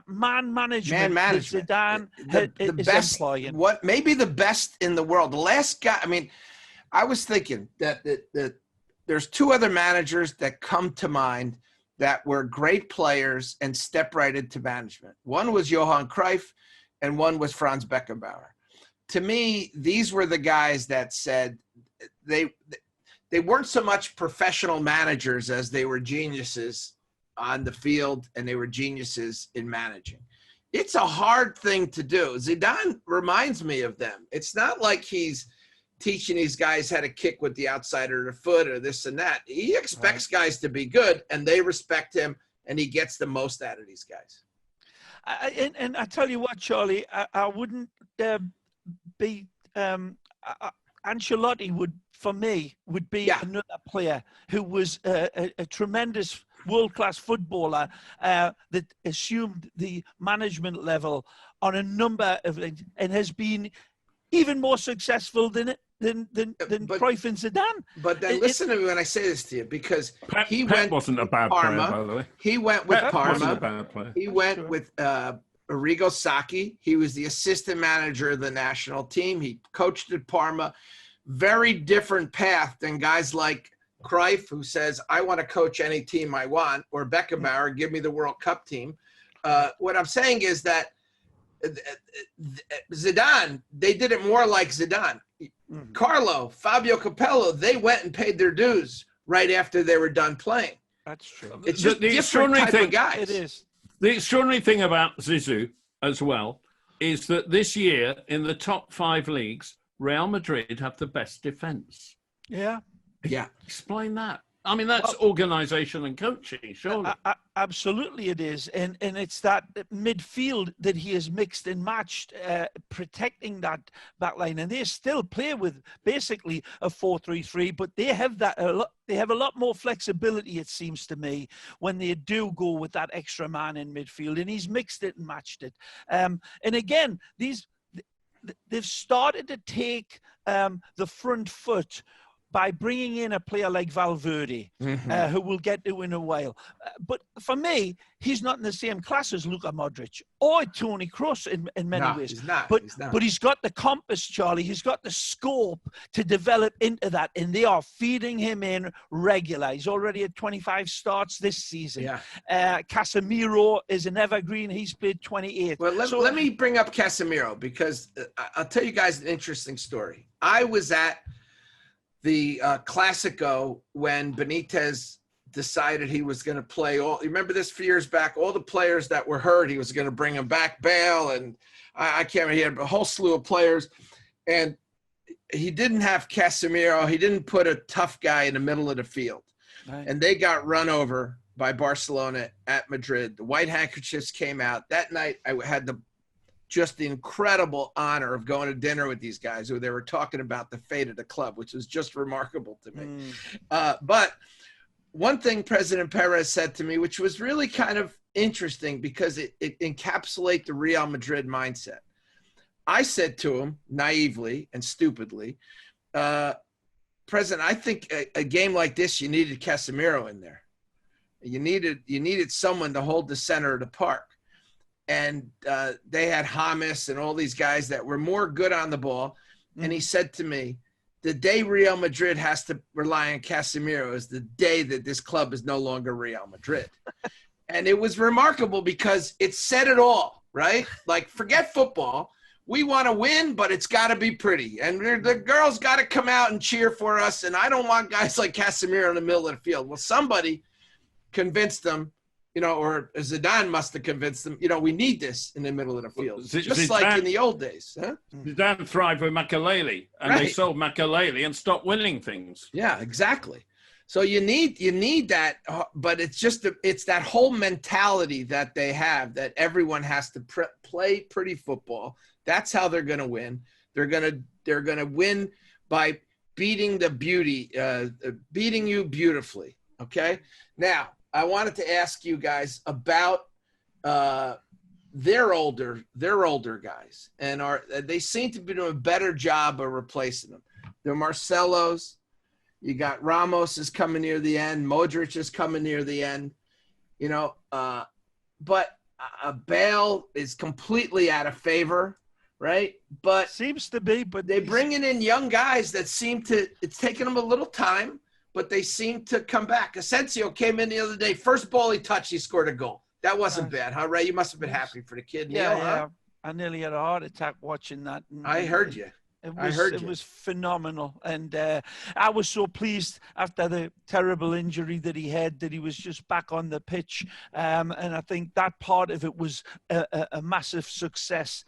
[SPEAKER 3] man management that Zidane is employing.
[SPEAKER 1] What maybe the best in the world. The last guy, I mean, I was thinking that there's two other managers that come to mind that were great players and stepped right into management. One was Johan Cruyff, and one was Franz Beckenbauer. To me, these were the guys that said they weren't so much professional managers as they were geniuses on the field, and they were geniuses in managing. It's a hard thing to do. Zidane reminds me of them. It's not like he's teaching these guys how to kick with the outside of the foot or this and that. He expects guys to be good, and they respect him, and he gets the most out of these guys.
[SPEAKER 3] And I tell you what, Charlie, I wouldn't be Ancelotti would be another player who was a tremendous world-class footballer that assumed the management level on a number of things and has been even more successful than Cruyff and Zidane.
[SPEAKER 1] But then listen to me when I say this to you, because
[SPEAKER 2] Pep
[SPEAKER 1] went
[SPEAKER 2] wasn't a bad
[SPEAKER 1] Parma.
[SPEAKER 2] player, by the way.
[SPEAKER 1] He went with
[SPEAKER 2] Pep
[SPEAKER 1] Parma.
[SPEAKER 2] wasn't a bad player.
[SPEAKER 1] He went with Arrigo Sacchi. He was the assistant manager of the national team. He coached at Parma. Very different path than guys like Cruyff, who says, I want to coach any team I want, or Beckenbauer, give me the World Cup team. What I'm saying is that Zidane, they did it more like Zidane. Carlo, Fabio Capello, they went and paid their dues right after they were done playing.
[SPEAKER 3] That's true.
[SPEAKER 1] It's just
[SPEAKER 2] the
[SPEAKER 1] different
[SPEAKER 2] extraordinary
[SPEAKER 1] type
[SPEAKER 2] thing.
[SPEAKER 1] of guys.
[SPEAKER 3] It is.
[SPEAKER 2] The extraordinary thing about Zizou as well is that this year in the top 5 leagues, Real Madrid have the best defense.
[SPEAKER 3] Yeah.
[SPEAKER 1] Yeah.
[SPEAKER 2] Explain that. I mean, that's organization and coaching, surely.
[SPEAKER 3] Absolutely it is. And it's that midfield that he has mixed and matched, protecting that back line. And they still play with basically a 4-3-3, but they have they have a lot more flexibility, it seems to me, when they do go with that extra man in midfield. And he's mixed it and matched it. And again, they've started to take the front foot by bringing in a player like Valverde, who we'll get to in a while. But for me, he's not in the same class as Luka Modric or Toni Kroos in many ways.
[SPEAKER 1] He's not.
[SPEAKER 3] But he's got the compass, Charlie. He's got the scope to develop into that, and they are feeding him in regular. He's already at 25 starts this season.
[SPEAKER 1] Yeah.
[SPEAKER 3] Casimiro is an evergreen. He's played 28.
[SPEAKER 1] Well, let me bring up Casimiro, because I'll tell you guys an interesting story. I was at the Classico when Benitez decided he was going to play all. You remember this few years back? All the players that were hurt, he was going to bring them back. Bale and I can't remember. He had a whole slew of players, and he didn't have Casemiro. He didn't put a tough guy in the middle of the field, right. And they got run over by Barcelona at Madrid. The white handkerchiefs came out that night. I had just the incredible honor of going to dinner with these guys who they were talking about the fate of the club, which was just remarkable to me. But one thing President Perez said to me, which was really kind of interesting because it encapsulates the Real Madrid mindset. I said to him naively and stupidly, President, I think a game like this, you needed Casemiro in there. You needed someone to hold the center of the park. And they had James and all these guys that were more good on the ball. and he said to me, the day Real Madrid has to rely on Casimiro is the day that this club is no longer Real Madrid. And it was remarkable because it said it all, right? Like, forget football. We want to win, but it's got to be pretty. And the girls got to come out and cheer for us. And I don't want guys like Casimiro in the middle of the field. Well, somebody convinced them, or Zidane must have convinced them, we need this in the middle of the field. Just like in the old days. Huh?
[SPEAKER 2] Zidane thrived with Makelele, and they sold Makelele and stopped winning things.
[SPEAKER 1] Yeah, exactly. So you need that, but it's that whole mentality that they have that everyone has to play pretty football. That's how they're going to win. They're going to win by beating you beautifully. Okay. Now I wanted to ask you guys about their older guys, and they seem to be doing a better job of replacing them. They're Marcelos. You got Ramos is coming near the end. Modric is coming near the end. But Bale is completely out of favor, right? But
[SPEAKER 3] seems to be. But
[SPEAKER 1] they're bringing in young guys that seem to. It's taking them a little time, but they seem to come back. Asensio came in the other day. First ball he touched, he scored a goal. That wasn't bad, huh, Ray? You must have been happy for the kid.
[SPEAKER 3] Yeah,
[SPEAKER 1] Neil,
[SPEAKER 3] yeah.
[SPEAKER 1] huh?
[SPEAKER 3] I nearly had a heart attack watching that.
[SPEAKER 1] I heard you.
[SPEAKER 3] It was phenomenal. And I was so pleased after the terrible injury that he had that he was just back on the pitch. And I think that part of it was a massive success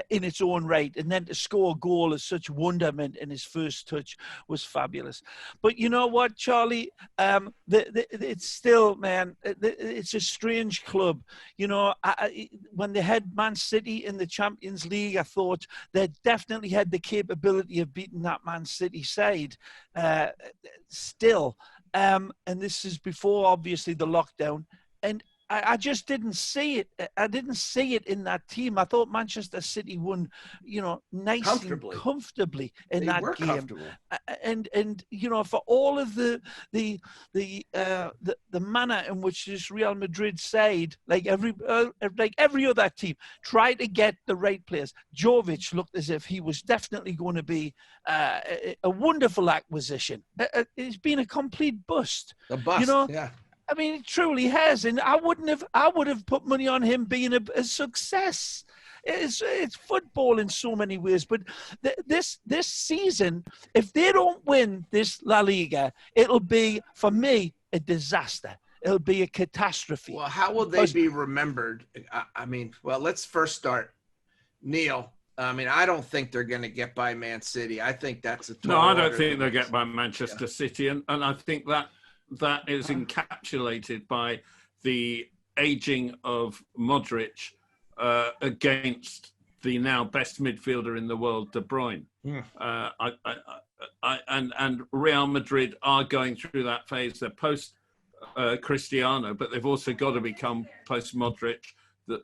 [SPEAKER 3] in its own right. And then to score a goal of such wonderment in his first touch was fabulous. But you know what, Charlie? It's still, man, it's a strange club. When they had Man City in the Champions League, I thought they definitely had the capability of beating that Man City side still. And this is before, obviously, the lockdown. And I just didn't see it. I didn't see it in that team. I thought Manchester City won, nicely, comfortably in that game. And for all of the manner in which this Real Madrid side, like every other team, tried to get the right players. Jovic looked as if he was definitely going to be a wonderful acquisition. It's been a complete bust.
[SPEAKER 1] A bust, yeah.
[SPEAKER 3] I mean, it truly has, and I would have put money on him being a success. It's football in so many ways, but this season, if they don't win this La Liga, it'll be, for me, a disaster. It'll be a catastrophe.
[SPEAKER 1] Well, how will they be remembered? Let's first start, Neil. I don't think they're going to get by Man City. I think that's a total
[SPEAKER 2] no. I don't think they'll get by Manchester City, and I think that is encapsulated by the aging of Modric against the now best midfielder in the world, De Bruyne.
[SPEAKER 1] Yeah.
[SPEAKER 2] And Real Madrid are going through that phase. They're post Cristiano, but they've also got to become post Modric.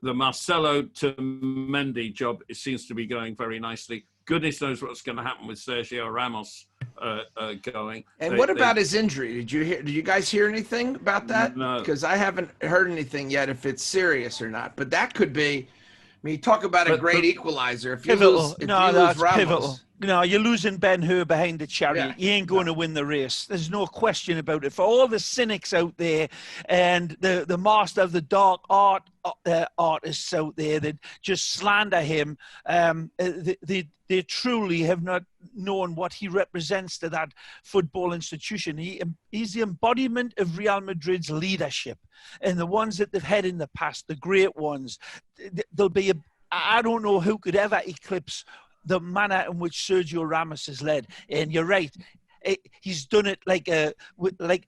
[SPEAKER 2] The Marcelo to Mendy job, it seems to be going very nicely. Goodness knows what's going to happen with Sergio Ramos going.
[SPEAKER 1] And what about his injury? Did you guys hear anything about that?
[SPEAKER 2] No.
[SPEAKER 1] Because I haven't heard anything yet if it's serious or not. But that could be, talk about a great equalizer. If you lose Ramos.
[SPEAKER 3] Pivotal. No, you're losing Ben-Hur behind the chariot.
[SPEAKER 1] Yeah.
[SPEAKER 3] You ain't going to win the race. There's no question about it. For all the cynics out there and the master of the dark artists out there that just slander him, they truly have not known what he represents to that football institution. He's the embodiment of Real Madrid's leadership. And the ones that they've had in the past, the great ones, there'll be I don't know who could ever eclipse the manner in which Sergio Ramos has led. And you're right, he's done it like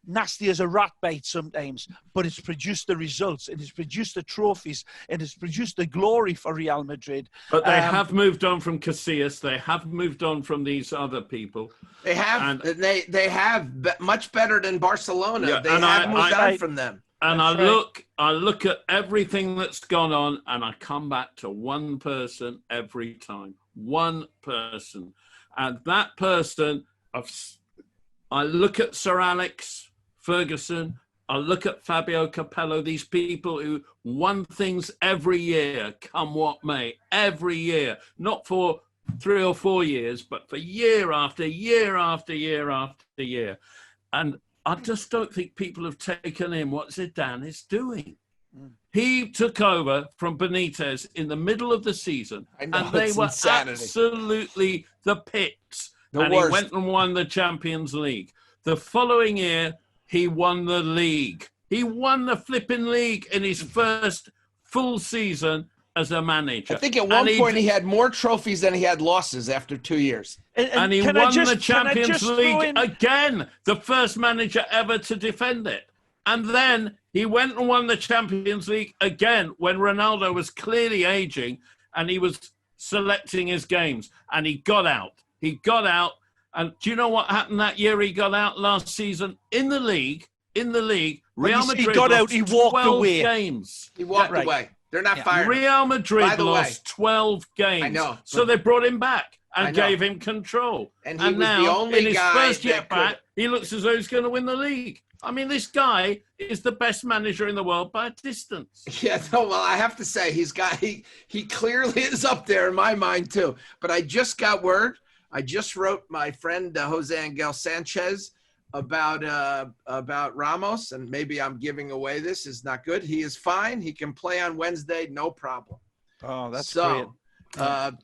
[SPEAKER 3] nasty as a rat bite sometimes, but it's produced the results, and it's produced the trophies, and it's produced the glory for Real Madrid.
[SPEAKER 2] But they have moved on from Casillas. They have moved on from these other people.
[SPEAKER 1] They have. And they have much better than Barcelona.
[SPEAKER 2] Yeah,
[SPEAKER 1] they have moved on from them.
[SPEAKER 2] And I look at everything that's gone on, and I come back to one person every time. One person. And that person, I look at Sir Alex Ferguson, I look at Fabio Capello, these people who won things every year, come what may, every year. Not for 3 or 4 years, but for year after year after year after year. And I just don't think people have taken in what Zidane is doing. He took over from Benitez in the middle of the season, and they were absolutely the pits. And he went and won the Champions League. The following year, he won the league. He won the flipping league in his first full season as a manager.
[SPEAKER 1] I think at one point he had more trophies than he had losses after 2 years.
[SPEAKER 2] And he won the Champions League again, the first manager ever to defend it. And then he went and won the Champions League again when Ronaldo was clearly aging and he was selecting his games. And he got out. He got out. And do you know what happened that year he got out last season? In the league, Real Madrid
[SPEAKER 3] got out, he walked away.
[SPEAKER 2] Games.
[SPEAKER 1] He walked away. They're not firing.
[SPEAKER 2] Real Madrid lost 12 games. I know. So they brought him back and gave him control.
[SPEAKER 1] And he was now, the only
[SPEAKER 2] in his
[SPEAKER 1] guy
[SPEAKER 2] first year back, he looks as though he's going to win the league. I mean, this guy is the best manager in the world by a distance.
[SPEAKER 1] Yeah, no, well, I have to say he clearly is up there in my mind too. But I just got word. I just wrote my friend Jose Angel Sanchez about Ramos, and maybe I'm giving away this. Is not good. He is fine. He can play on Wednesday, no problem.
[SPEAKER 3] Oh, that's great.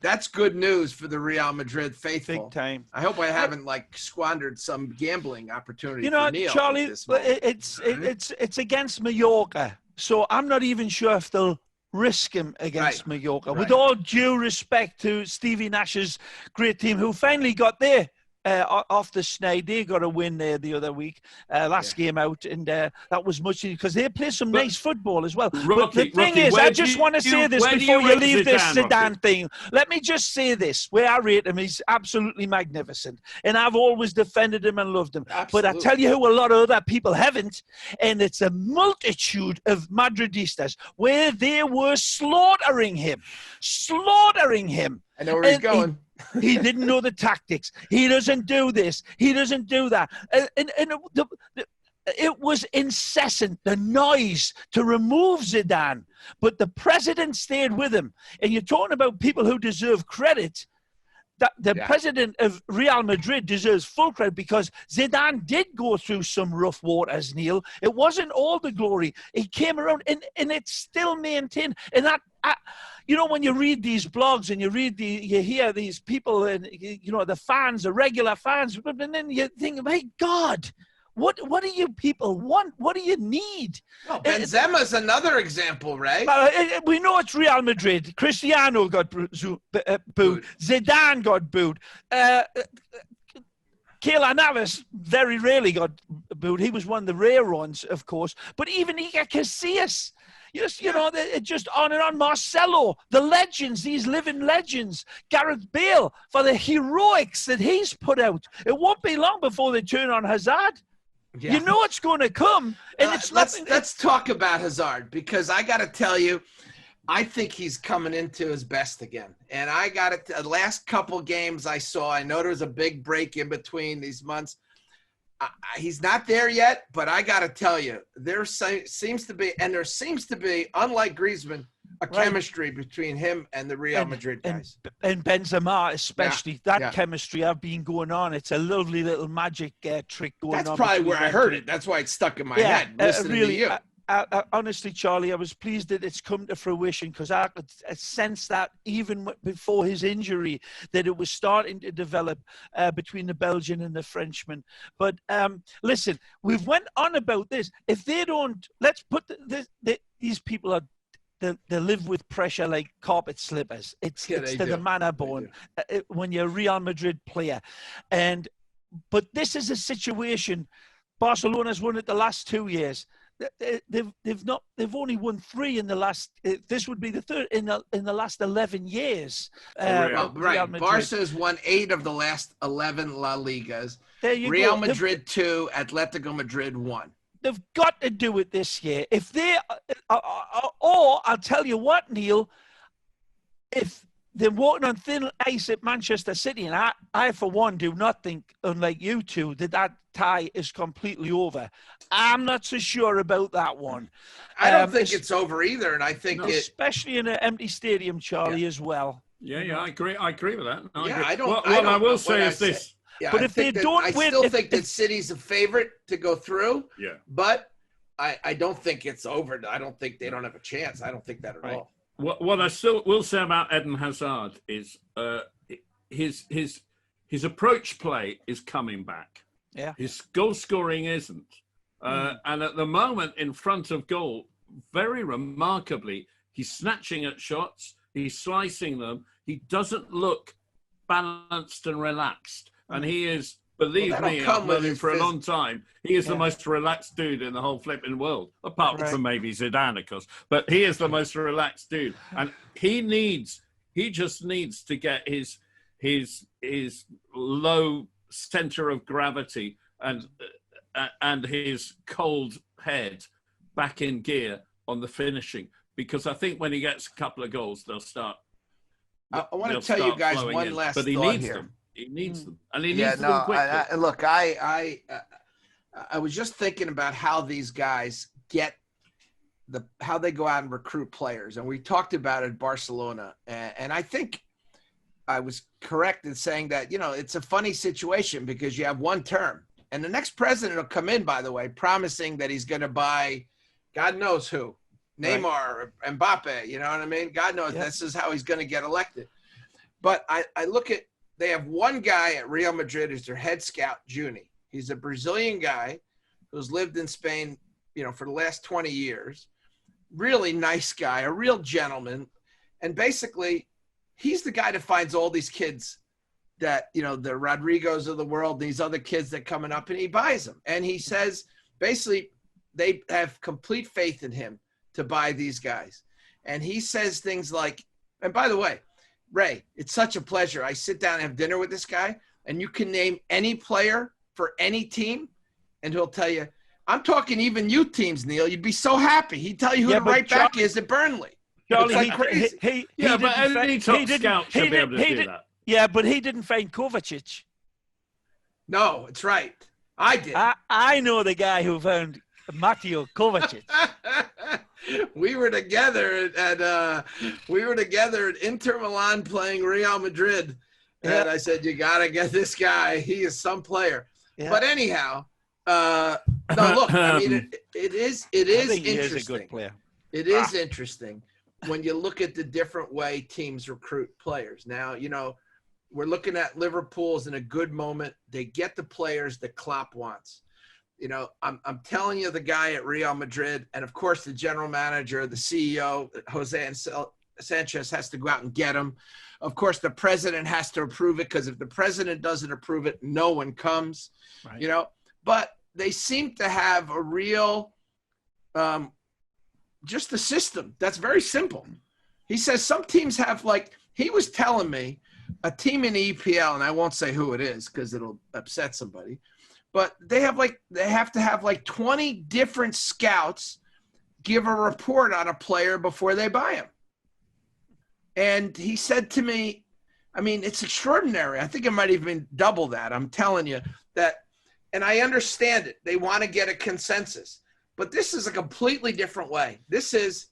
[SPEAKER 1] That's good news for the Real Madrid faithful.
[SPEAKER 3] Big time.
[SPEAKER 1] I hope I haven't squandered some gambling opportunity.
[SPEAKER 3] You know,
[SPEAKER 1] for Neil
[SPEAKER 3] Charlie, it's against Mallorca, so I'm not even sure if they'll risk him against Mallorca. With all due respect to Stevie Nash's great team, who finally got there. Off the snide, they got a win there the other week, last game out, and that was much because they play some nice football as well. But the thing is, I just want to say this before you leave this Zidane thing. Let me just say this: where I rate him, he's absolutely magnificent, and I've always defended him and loved him. Absolutely. But I tell you who a lot of other people haven't, and it's a multitude of Madridistas where they were slaughtering him.
[SPEAKER 1] I know where he's going.
[SPEAKER 3] He didn't know the tactics. He doesn't do this. He doesn't do that. And it was incessant, the noise to remove Zidane. But the president stayed with him. And you're talking about people who deserve credit. The president of Real Madrid deserves full credit because Zidane did go through some rough waters, Neil. It wasn't all the glory. He came around and it's still maintained. And you know, when you read these blogs and you hear these people and, you know, the fans, the regular fans, and then you think, my God, what do you people want? What do you need?
[SPEAKER 1] Well, Benzema's another example, Ray.
[SPEAKER 3] We know it's Real Madrid. Cristiano got booed. Zidane got booed. Keylor Navas very rarely got booed. He was one of the rare ones, of course. But even Iker Casillas, you know, just on and on. Marcelo, the legends, these living legends. Gareth Bale, for the heroics that he's put out. It won't be long before they turn on Hazard. Yeah. You know it's going to come. And it's
[SPEAKER 1] let's talk about Hazard, because I got to tell you, I think he's coming into his best again. And I got it. The last couple games I saw, I know there was a big break in between these months. He's not there yet, but I got to tell you, there seems to be, unlike Griezmann, a chemistry between him and the Real Madrid guys.
[SPEAKER 3] And Benzema especially. Chemistry have been going on. It's a lovely little magic trick going on.
[SPEAKER 1] That's probably where I heard it. That's why it's stuck in my head, listening to you.
[SPEAKER 3] Honestly, Charlie, I was pleased that it's come to fruition, because I could sense that even before his injury, that it was starting to develop between the Belgian and the Frenchman. But listen, we've went on about this. If they don't, let's put these people are. They live with pressure like carpet slippers. It's to the manner born when you're a Real Madrid player. But this is a situation. Barcelona's won it the last 2 years. They've only won 3 in the last. This would be the third in the last 11 years.
[SPEAKER 1] Right, Barca's won 8 of the last 11 La Ligas. There you Real go. Madrid 2, Atletico Madrid 1.
[SPEAKER 3] They've got to do it this year. If they, or I'll tell you what, Neil, if they're walking on thin ice at Manchester City, and I for one, do not think, unlike you two, that tie is completely over. I'm not so sure about that one.
[SPEAKER 1] I don't think it's over either, and I think
[SPEAKER 3] especially in an empty stadium, Charlie, as well.
[SPEAKER 2] Yeah, I agree. I agree with that.
[SPEAKER 1] I don't.
[SPEAKER 2] What
[SPEAKER 1] I
[SPEAKER 2] will say is this.
[SPEAKER 1] Yeah,
[SPEAKER 3] but if they don't win,
[SPEAKER 1] I still think that City's a favorite to go through.
[SPEAKER 2] Yeah.
[SPEAKER 1] But I don't think it's over. I don't think they don't have a chance. I don't think that at all.
[SPEAKER 2] What I still will say about Eden Hazard is his approach play is coming back.
[SPEAKER 3] Yeah.
[SPEAKER 2] His goal scoring isn't. And at the moment, in front of goal, very remarkably, he's snatching at shots. He's slicing them. He doesn't look balanced and relaxed. And he is, believe me, I've known him for a long time. He is the most relaxed dude in the whole flipping world, apart from maybe Zidane, of course. But he is the most relaxed dude. And he just needs to get his low center of gravity and his cold head back in gear on the finishing. Because I think when he gets a couple of goals, they'll start.
[SPEAKER 1] I want to tell you guys one last thought here. But he needs them. He needs them, and he needs them quickly. Look, I was just thinking about how these guys get how they go out and recruit players, and we talked about it at Barcelona, and I think I was correct in saying that it's a funny situation because you have one term, and the next president will come in, by the way, promising that he's going to buy, God knows who. Neymar, Mbappe, you know what I mean? God knows this is how he's going to get elected. But I look at, they have one guy at Real Madrid who's their head scout, Juni. He's a Brazilian guy who's lived in Spain, for the last 20 years. Really nice guy, a real gentleman. And basically, he's the guy that finds all these kids that, the Rodrigos of the world, these other kids that coming up, and he buys them. And he says, basically, they have complete faith in him to buy these guys. And he says things like, and by the way, Ray, it's such a pleasure. I sit down and have dinner with this guy, and you can name any player for any team, and he'll tell you, I'm talking even youth teams, Neil. You'd be so happy. He'd tell you who the right back is at Burnley.
[SPEAKER 3] Charlie,
[SPEAKER 1] it's like crazy.
[SPEAKER 2] But any top scout should be able to do that.
[SPEAKER 3] Yeah, but he didn't find Kovacic.
[SPEAKER 1] No, it's right. I did.
[SPEAKER 3] I know the guy who found Mateo Kovacic.
[SPEAKER 1] We were together at Inter Milan playing Real Madrid, and I said, "You gotta get this guy. He is some player." Yeah. But anyhow, no. Look, I mean, it is interesting.
[SPEAKER 3] He is a good player.
[SPEAKER 1] It is interesting when you look at the different way teams recruit players. Now, we're looking at Liverpool's in a good moment. They get the players that Klopp wants. I'm telling you, the guy at Real Madrid, and of course the general manager, the CEO, Jose Sanchez, has to go out and get him. Of course, the president has to approve it, because if the president doesn't approve it, no one comes. Right. But they seem to have a real, just a system that's very simple. He says some teams have, he was telling me, a team in the EPL, and I won't say who it is because it'll upset somebody. But they have to have 20 different scouts give a report on a player before they buy him. And he said to me, I mean, it's extraordinary. I think it might even been double that. I'm telling you that, and I understand it. They want to get a consensus. But this is a completely different way. This is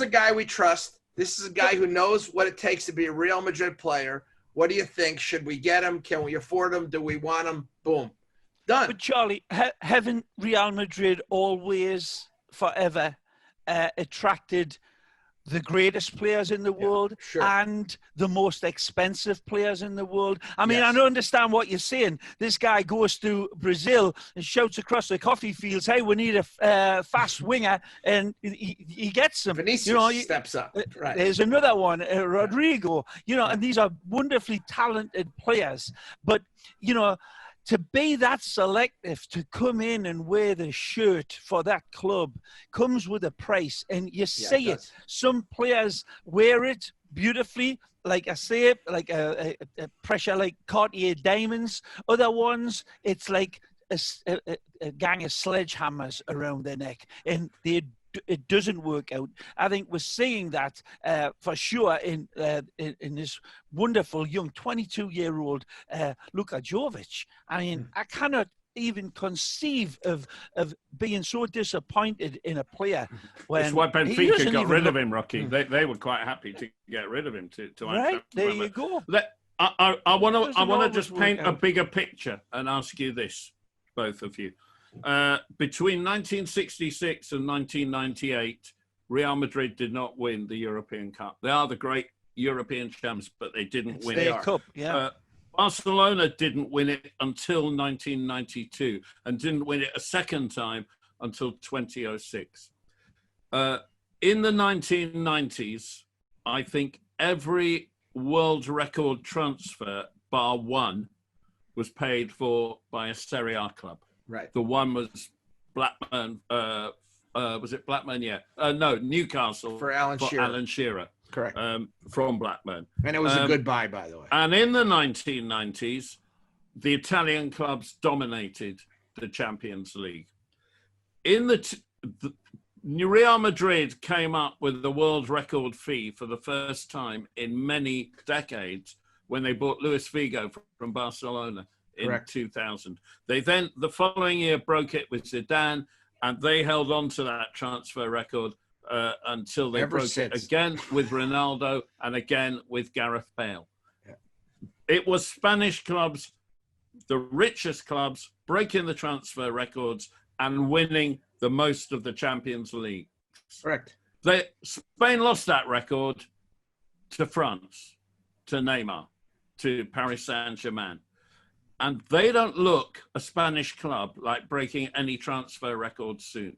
[SPEAKER 1] a guy we trust. This is a guy who knows what it takes to be a Real Madrid player. What do you think? Should we get him? Can we afford him? Do we want him? Boom. Done.
[SPEAKER 3] But Charlie, haven't Real Madrid always, forever, attracted the greatest players in the world and the most expensive players in the world? I mean, I don't understand what you're saying. This guy goes to Brazil and shouts across the coffee fields, "Hey, we need a fast winger," and he gets them.
[SPEAKER 1] Vinicius steps up. Right.
[SPEAKER 3] There's another one, Rodrigo. And these are wonderfully talented players, but to be that selective, to come in and wear the shirt for that club comes with a price. And you see it. Some players wear it beautifully, like I say, like a pressure like Cartier diamonds. Other ones, it's like a gang of sledgehammers around their neck. And it doesn't work out. I think we're seeing that for sure in this wonderful young 22-year-old Luka Jovic. I mean, I cannot even conceive of being so disappointed in a player when
[SPEAKER 2] that's why
[SPEAKER 3] he
[SPEAKER 2] Benfica
[SPEAKER 3] doesn't
[SPEAKER 2] got
[SPEAKER 3] even
[SPEAKER 2] rid
[SPEAKER 3] look-
[SPEAKER 2] of him, Rocky. They were quite happy to get rid of him to
[SPEAKER 3] Right, there you go.
[SPEAKER 2] I want
[SPEAKER 3] Doesn't
[SPEAKER 2] to
[SPEAKER 3] always
[SPEAKER 2] just
[SPEAKER 3] work
[SPEAKER 2] paint a
[SPEAKER 3] out.
[SPEAKER 2] bigger picture and ask you this, both of you. Between 1966 and 1998, Real Madrid did not win the European Cup. They are the great European champs, but they didn't win
[SPEAKER 3] The
[SPEAKER 2] it.
[SPEAKER 3] cup, yeah.
[SPEAKER 2] Barcelona didn't win it until 1992 and didn't win it a second time until 2006. In the 1990s, I think every world record transfer, bar one, was paid for by a Serie A club.
[SPEAKER 1] Right.
[SPEAKER 2] The one was Blackburn. Was it Blackburn? Yeah. No, Newcastle
[SPEAKER 1] For Alan Shearer.
[SPEAKER 2] Alan Shearer.
[SPEAKER 1] Correct.
[SPEAKER 2] From Blackburn.
[SPEAKER 1] And it was a good buy, by the way.
[SPEAKER 2] And in the 1990s, the Italian clubs dominated the Champions League. In the Real Madrid came up with the world record fee for the first time in many decades when they bought Luis Figo from Barcelona in
[SPEAKER 1] Correct.
[SPEAKER 2] 2000. They then, the following year, broke it with Zidane, and they held on to that transfer record until they broke it again with Ronaldo and again with Gareth Bale.
[SPEAKER 1] Yeah.
[SPEAKER 2] It was Spanish clubs, the richest clubs, breaking the transfer records and winning the most of the Champions League.
[SPEAKER 1] Correct.
[SPEAKER 2] Spain lost that record to France, to Neymar, to Paris Saint-Germain. And they don't look, a Spanish club, like breaking any transfer record soon.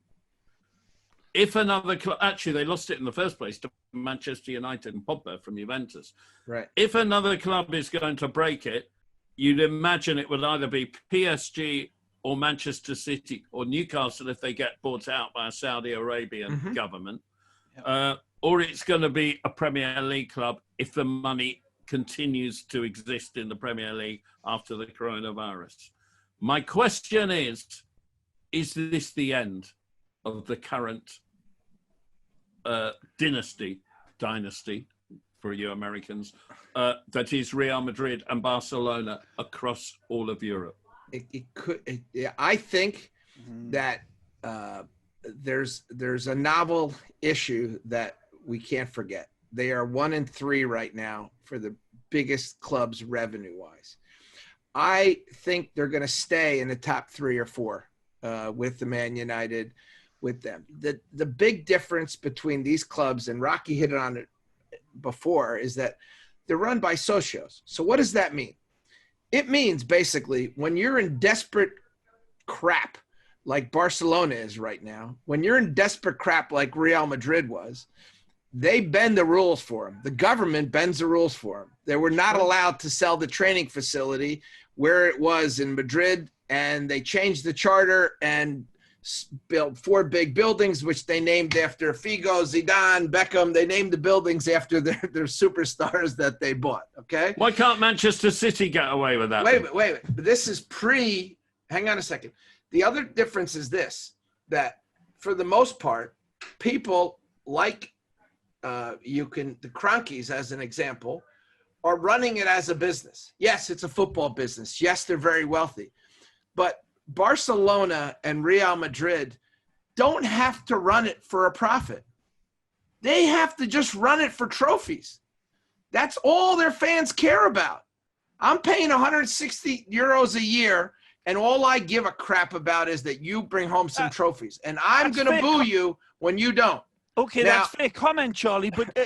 [SPEAKER 2] If another club, actually, they lost it in the first place to Manchester United and Pogba from Juventus.
[SPEAKER 1] Right.
[SPEAKER 2] If another club is going to break it, you'd imagine it would either be PSG or Manchester City or Newcastle if they get bought out by a Saudi Arabian government, or it's going to be a Premier League club if the money continues to exist in the Premier League after the coronavirus. My question is this the end of the current dynasty for you Americans, that is Real Madrid and Barcelona across all of Europe?
[SPEAKER 1] I think that there's a novel issue that we can't forget. They are 1-3 right now for the biggest clubs revenue-wise. I think they're going to stay in the top 3 or 4 with the Man United, with them. The big difference between these clubs, and Rocky hit on it before, is that they're run by socios. So what does that mean? It means basically when you're in desperate crap like Barcelona is right now, when you're in desperate crap like Real Madrid was, they bend the rules for them. The government bends the rules for them. They were not allowed to sell the training facility where it was in Madrid, and they changed the charter and built 4 big buildings, which they named after Figo, Zidane, Beckham. They named the buildings after their superstars that they bought, okay?
[SPEAKER 2] Why can't Manchester City get away with that?
[SPEAKER 1] Wait a minute. This is hang on a second. The other difference is this, that for the most part, people like the Kroenkes, as an example, are running it as a business. Yes, it's a football business. Yes, they're very wealthy. But Barcelona and Real Madrid don't have to run it for a profit. They have to just run it for trophies. That's all their fans care about. I'm paying 160 euros a year, and all I give a crap about is that you bring home some trophies. And I'm going to boo you when you don't.
[SPEAKER 3] Okay,
[SPEAKER 1] now,
[SPEAKER 3] that's fair comment, Charlie. But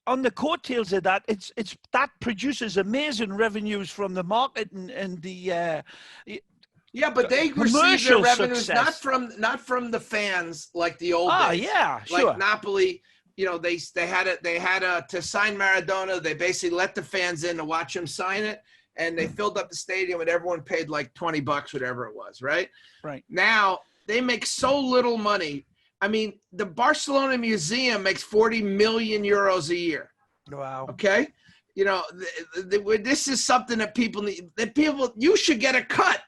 [SPEAKER 3] on the coattails of that, it's that produces amazing revenues from the market and the
[SPEAKER 1] yeah, but they receive their revenues not from the fans like the old days.
[SPEAKER 3] Yeah, sure.
[SPEAKER 1] Like Napoli, you know, they had to sign Maradona. They basically let the fans in to watch him sign it, and they filled up the stadium, and everyone paid like $20, whatever it was, right?
[SPEAKER 3] Right.
[SPEAKER 1] Now they make so little money. I mean, the Barcelona Museum makes 40 million euros a year.
[SPEAKER 3] Wow.
[SPEAKER 1] Okay. You know, this is something that people need. You should get a cut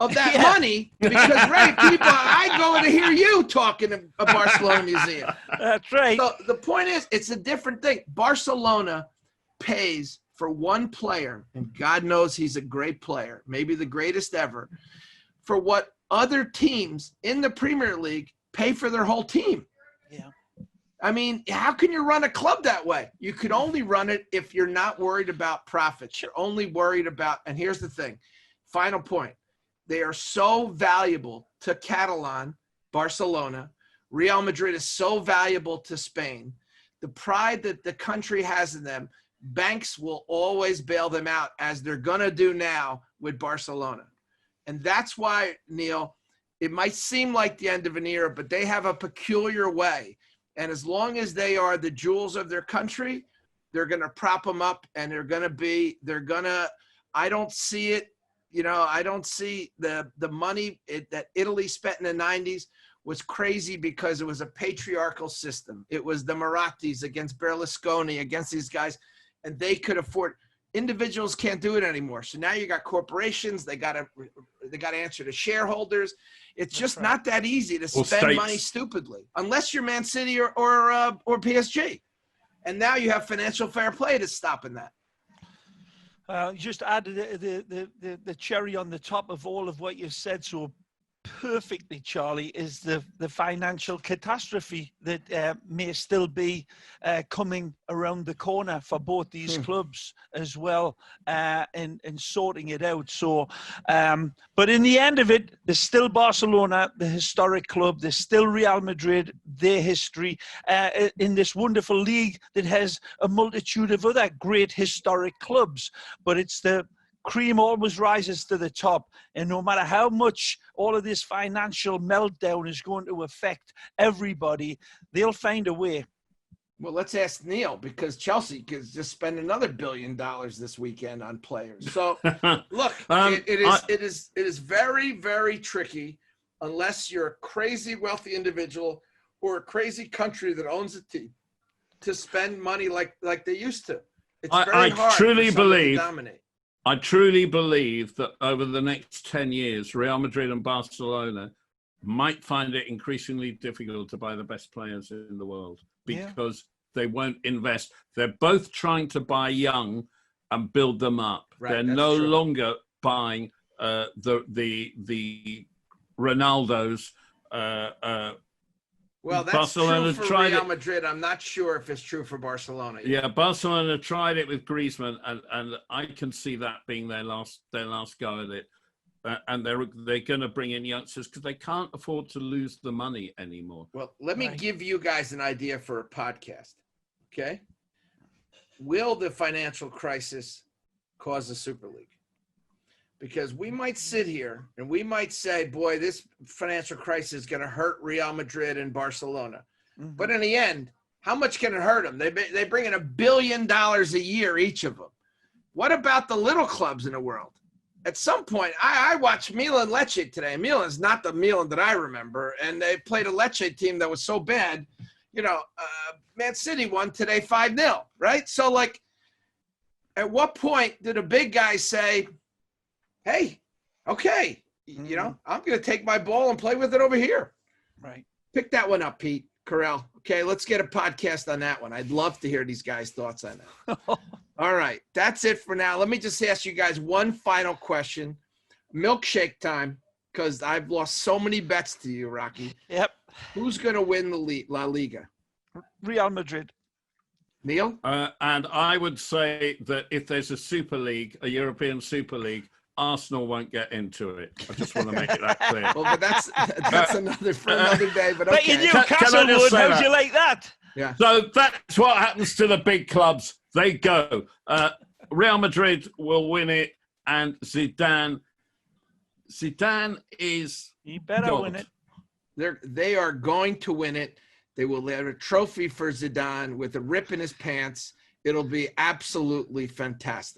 [SPEAKER 1] of that money, because I go to hear you talking at a Barcelona Museum.
[SPEAKER 3] That's right.
[SPEAKER 1] So the point is, it's a different thing. Barcelona pays for one player, and God knows he's a great player, maybe the greatest ever, for what other teams in the Premier League pay for their whole team.
[SPEAKER 3] Yeah.
[SPEAKER 1] I mean, how can you run a club that way? You could only run it if you're not worried about profits. You're only worried about, and here's the thing, final point. They are so valuable to Catalan, Barcelona. Real Madrid is so valuable to Spain. The pride that the country has in them, banks will always bail them out, as they're going to do now with Barcelona. And that's why, Neil, it might seem like the end of an era, but they have a peculiar way. And as long as they are the jewels of their country, they're going to prop them up, and I don't see it. I don't see the money that Italy spent in the 90s was crazy, because it was a patriarchal system. It was the Marattis against Berlusconi, against these guys, and they could afford. Individuals can't do it anymore. So now you got corporations. They got to answer to shareholders. It's just not that easy to spend money stupidly, unless you're Man City or PSG. And now you have financial fair play that's stopping that.
[SPEAKER 3] Just added the cherry on the top of all of what you've said so perfectly, Charlie, is the financial catastrophe that may still be coming around the corner for both these clubs as well, and sorting it out. So, but in the end of it, there's still Barcelona, the historic club. There's still Real Madrid, their history, in this wonderful league that has a multitude of other great historic clubs. But it's the cream always rises to the top, and no matter how much all of this financial meltdown is going to affect everybody, they'll find a way.
[SPEAKER 1] Well, let's ask Neil, because Chelsea could just spend another $1 billion this weekend on players. So, look, it is very, very tricky, unless you're a crazy wealthy individual or a crazy country that owns a team, to spend money like they used to. It's very hard to dominate.
[SPEAKER 2] I truly believe that over the next 10 years, Real Madrid and Barcelona might find it increasingly difficult to buy the best players in the world, because they won't invest. They're both trying to buy young and build them up.
[SPEAKER 1] Right,
[SPEAKER 2] they're no longer buying the Ronaldos.
[SPEAKER 1] Well, that's
[SPEAKER 2] Barcelona
[SPEAKER 1] true for Real Madrid. I'm not sure if it's true for Barcelona yet.
[SPEAKER 2] Yeah, Barcelona tried it with Griezmann, and I can see that being their last go at it. And they're going to bring in youngsters because they can't afford to lose the money anymore.
[SPEAKER 1] Well, let me give you guys an idea for a podcast. Okay, will the financial crisis cause a Super League? Because we might sit here and we might say, boy, this financial crisis is going to hurt Real Madrid and Barcelona. Mm-hmm. But in the end, how much can it hurt them? They bring in $1 billion a year, each of them. What about the little clubs in the world? At some point, I watched Milan-Lecce today. Milan is not the Milan that I remember. And they played a Lecce team that was so bad. Man City won today 5-0, right? So, like, at what point did a big guy say, hey, okay, I'm going to take my ball and play with it over here.
[SPEAKER 3] Right.
[SPEAKER 1] Pick that one up, Pete Carell. Okay, let's get a podcast on that one. I'd love to hear these guys' thoughts on that. All right, that's it for now. Let me just ask you guys one final question. Milkshake time, because I've lost so many bets to you, Rocky.
[SPEAKER 3] Yep.
[SPEAKER 1] Who's going to win the La Liga?
[SPEAKER 3] Real Madrid.
[SPEAKER 1] Neil?
[SPEAKER 2] And I would say that if there's a Super League, a European Super League, Arsenal won't get into it. I just want to make it that clear.
[SPEAKER 1] Well, but that's another day. But okay.
[SPEAKER 3] But you Newcastle would. How'd you like that?
[SPEAKER 1] Yeah.
[SPEAKER 2] So that's what happens to the big clubs. They go. Real Madrid will win it, and Zidane is.
[SPEAKER 3] He better win it.
[SPEAKER 1] They are going to win it. They will have a trophy for Zidane with a rip in his pants. It'll be absolutely fantastic.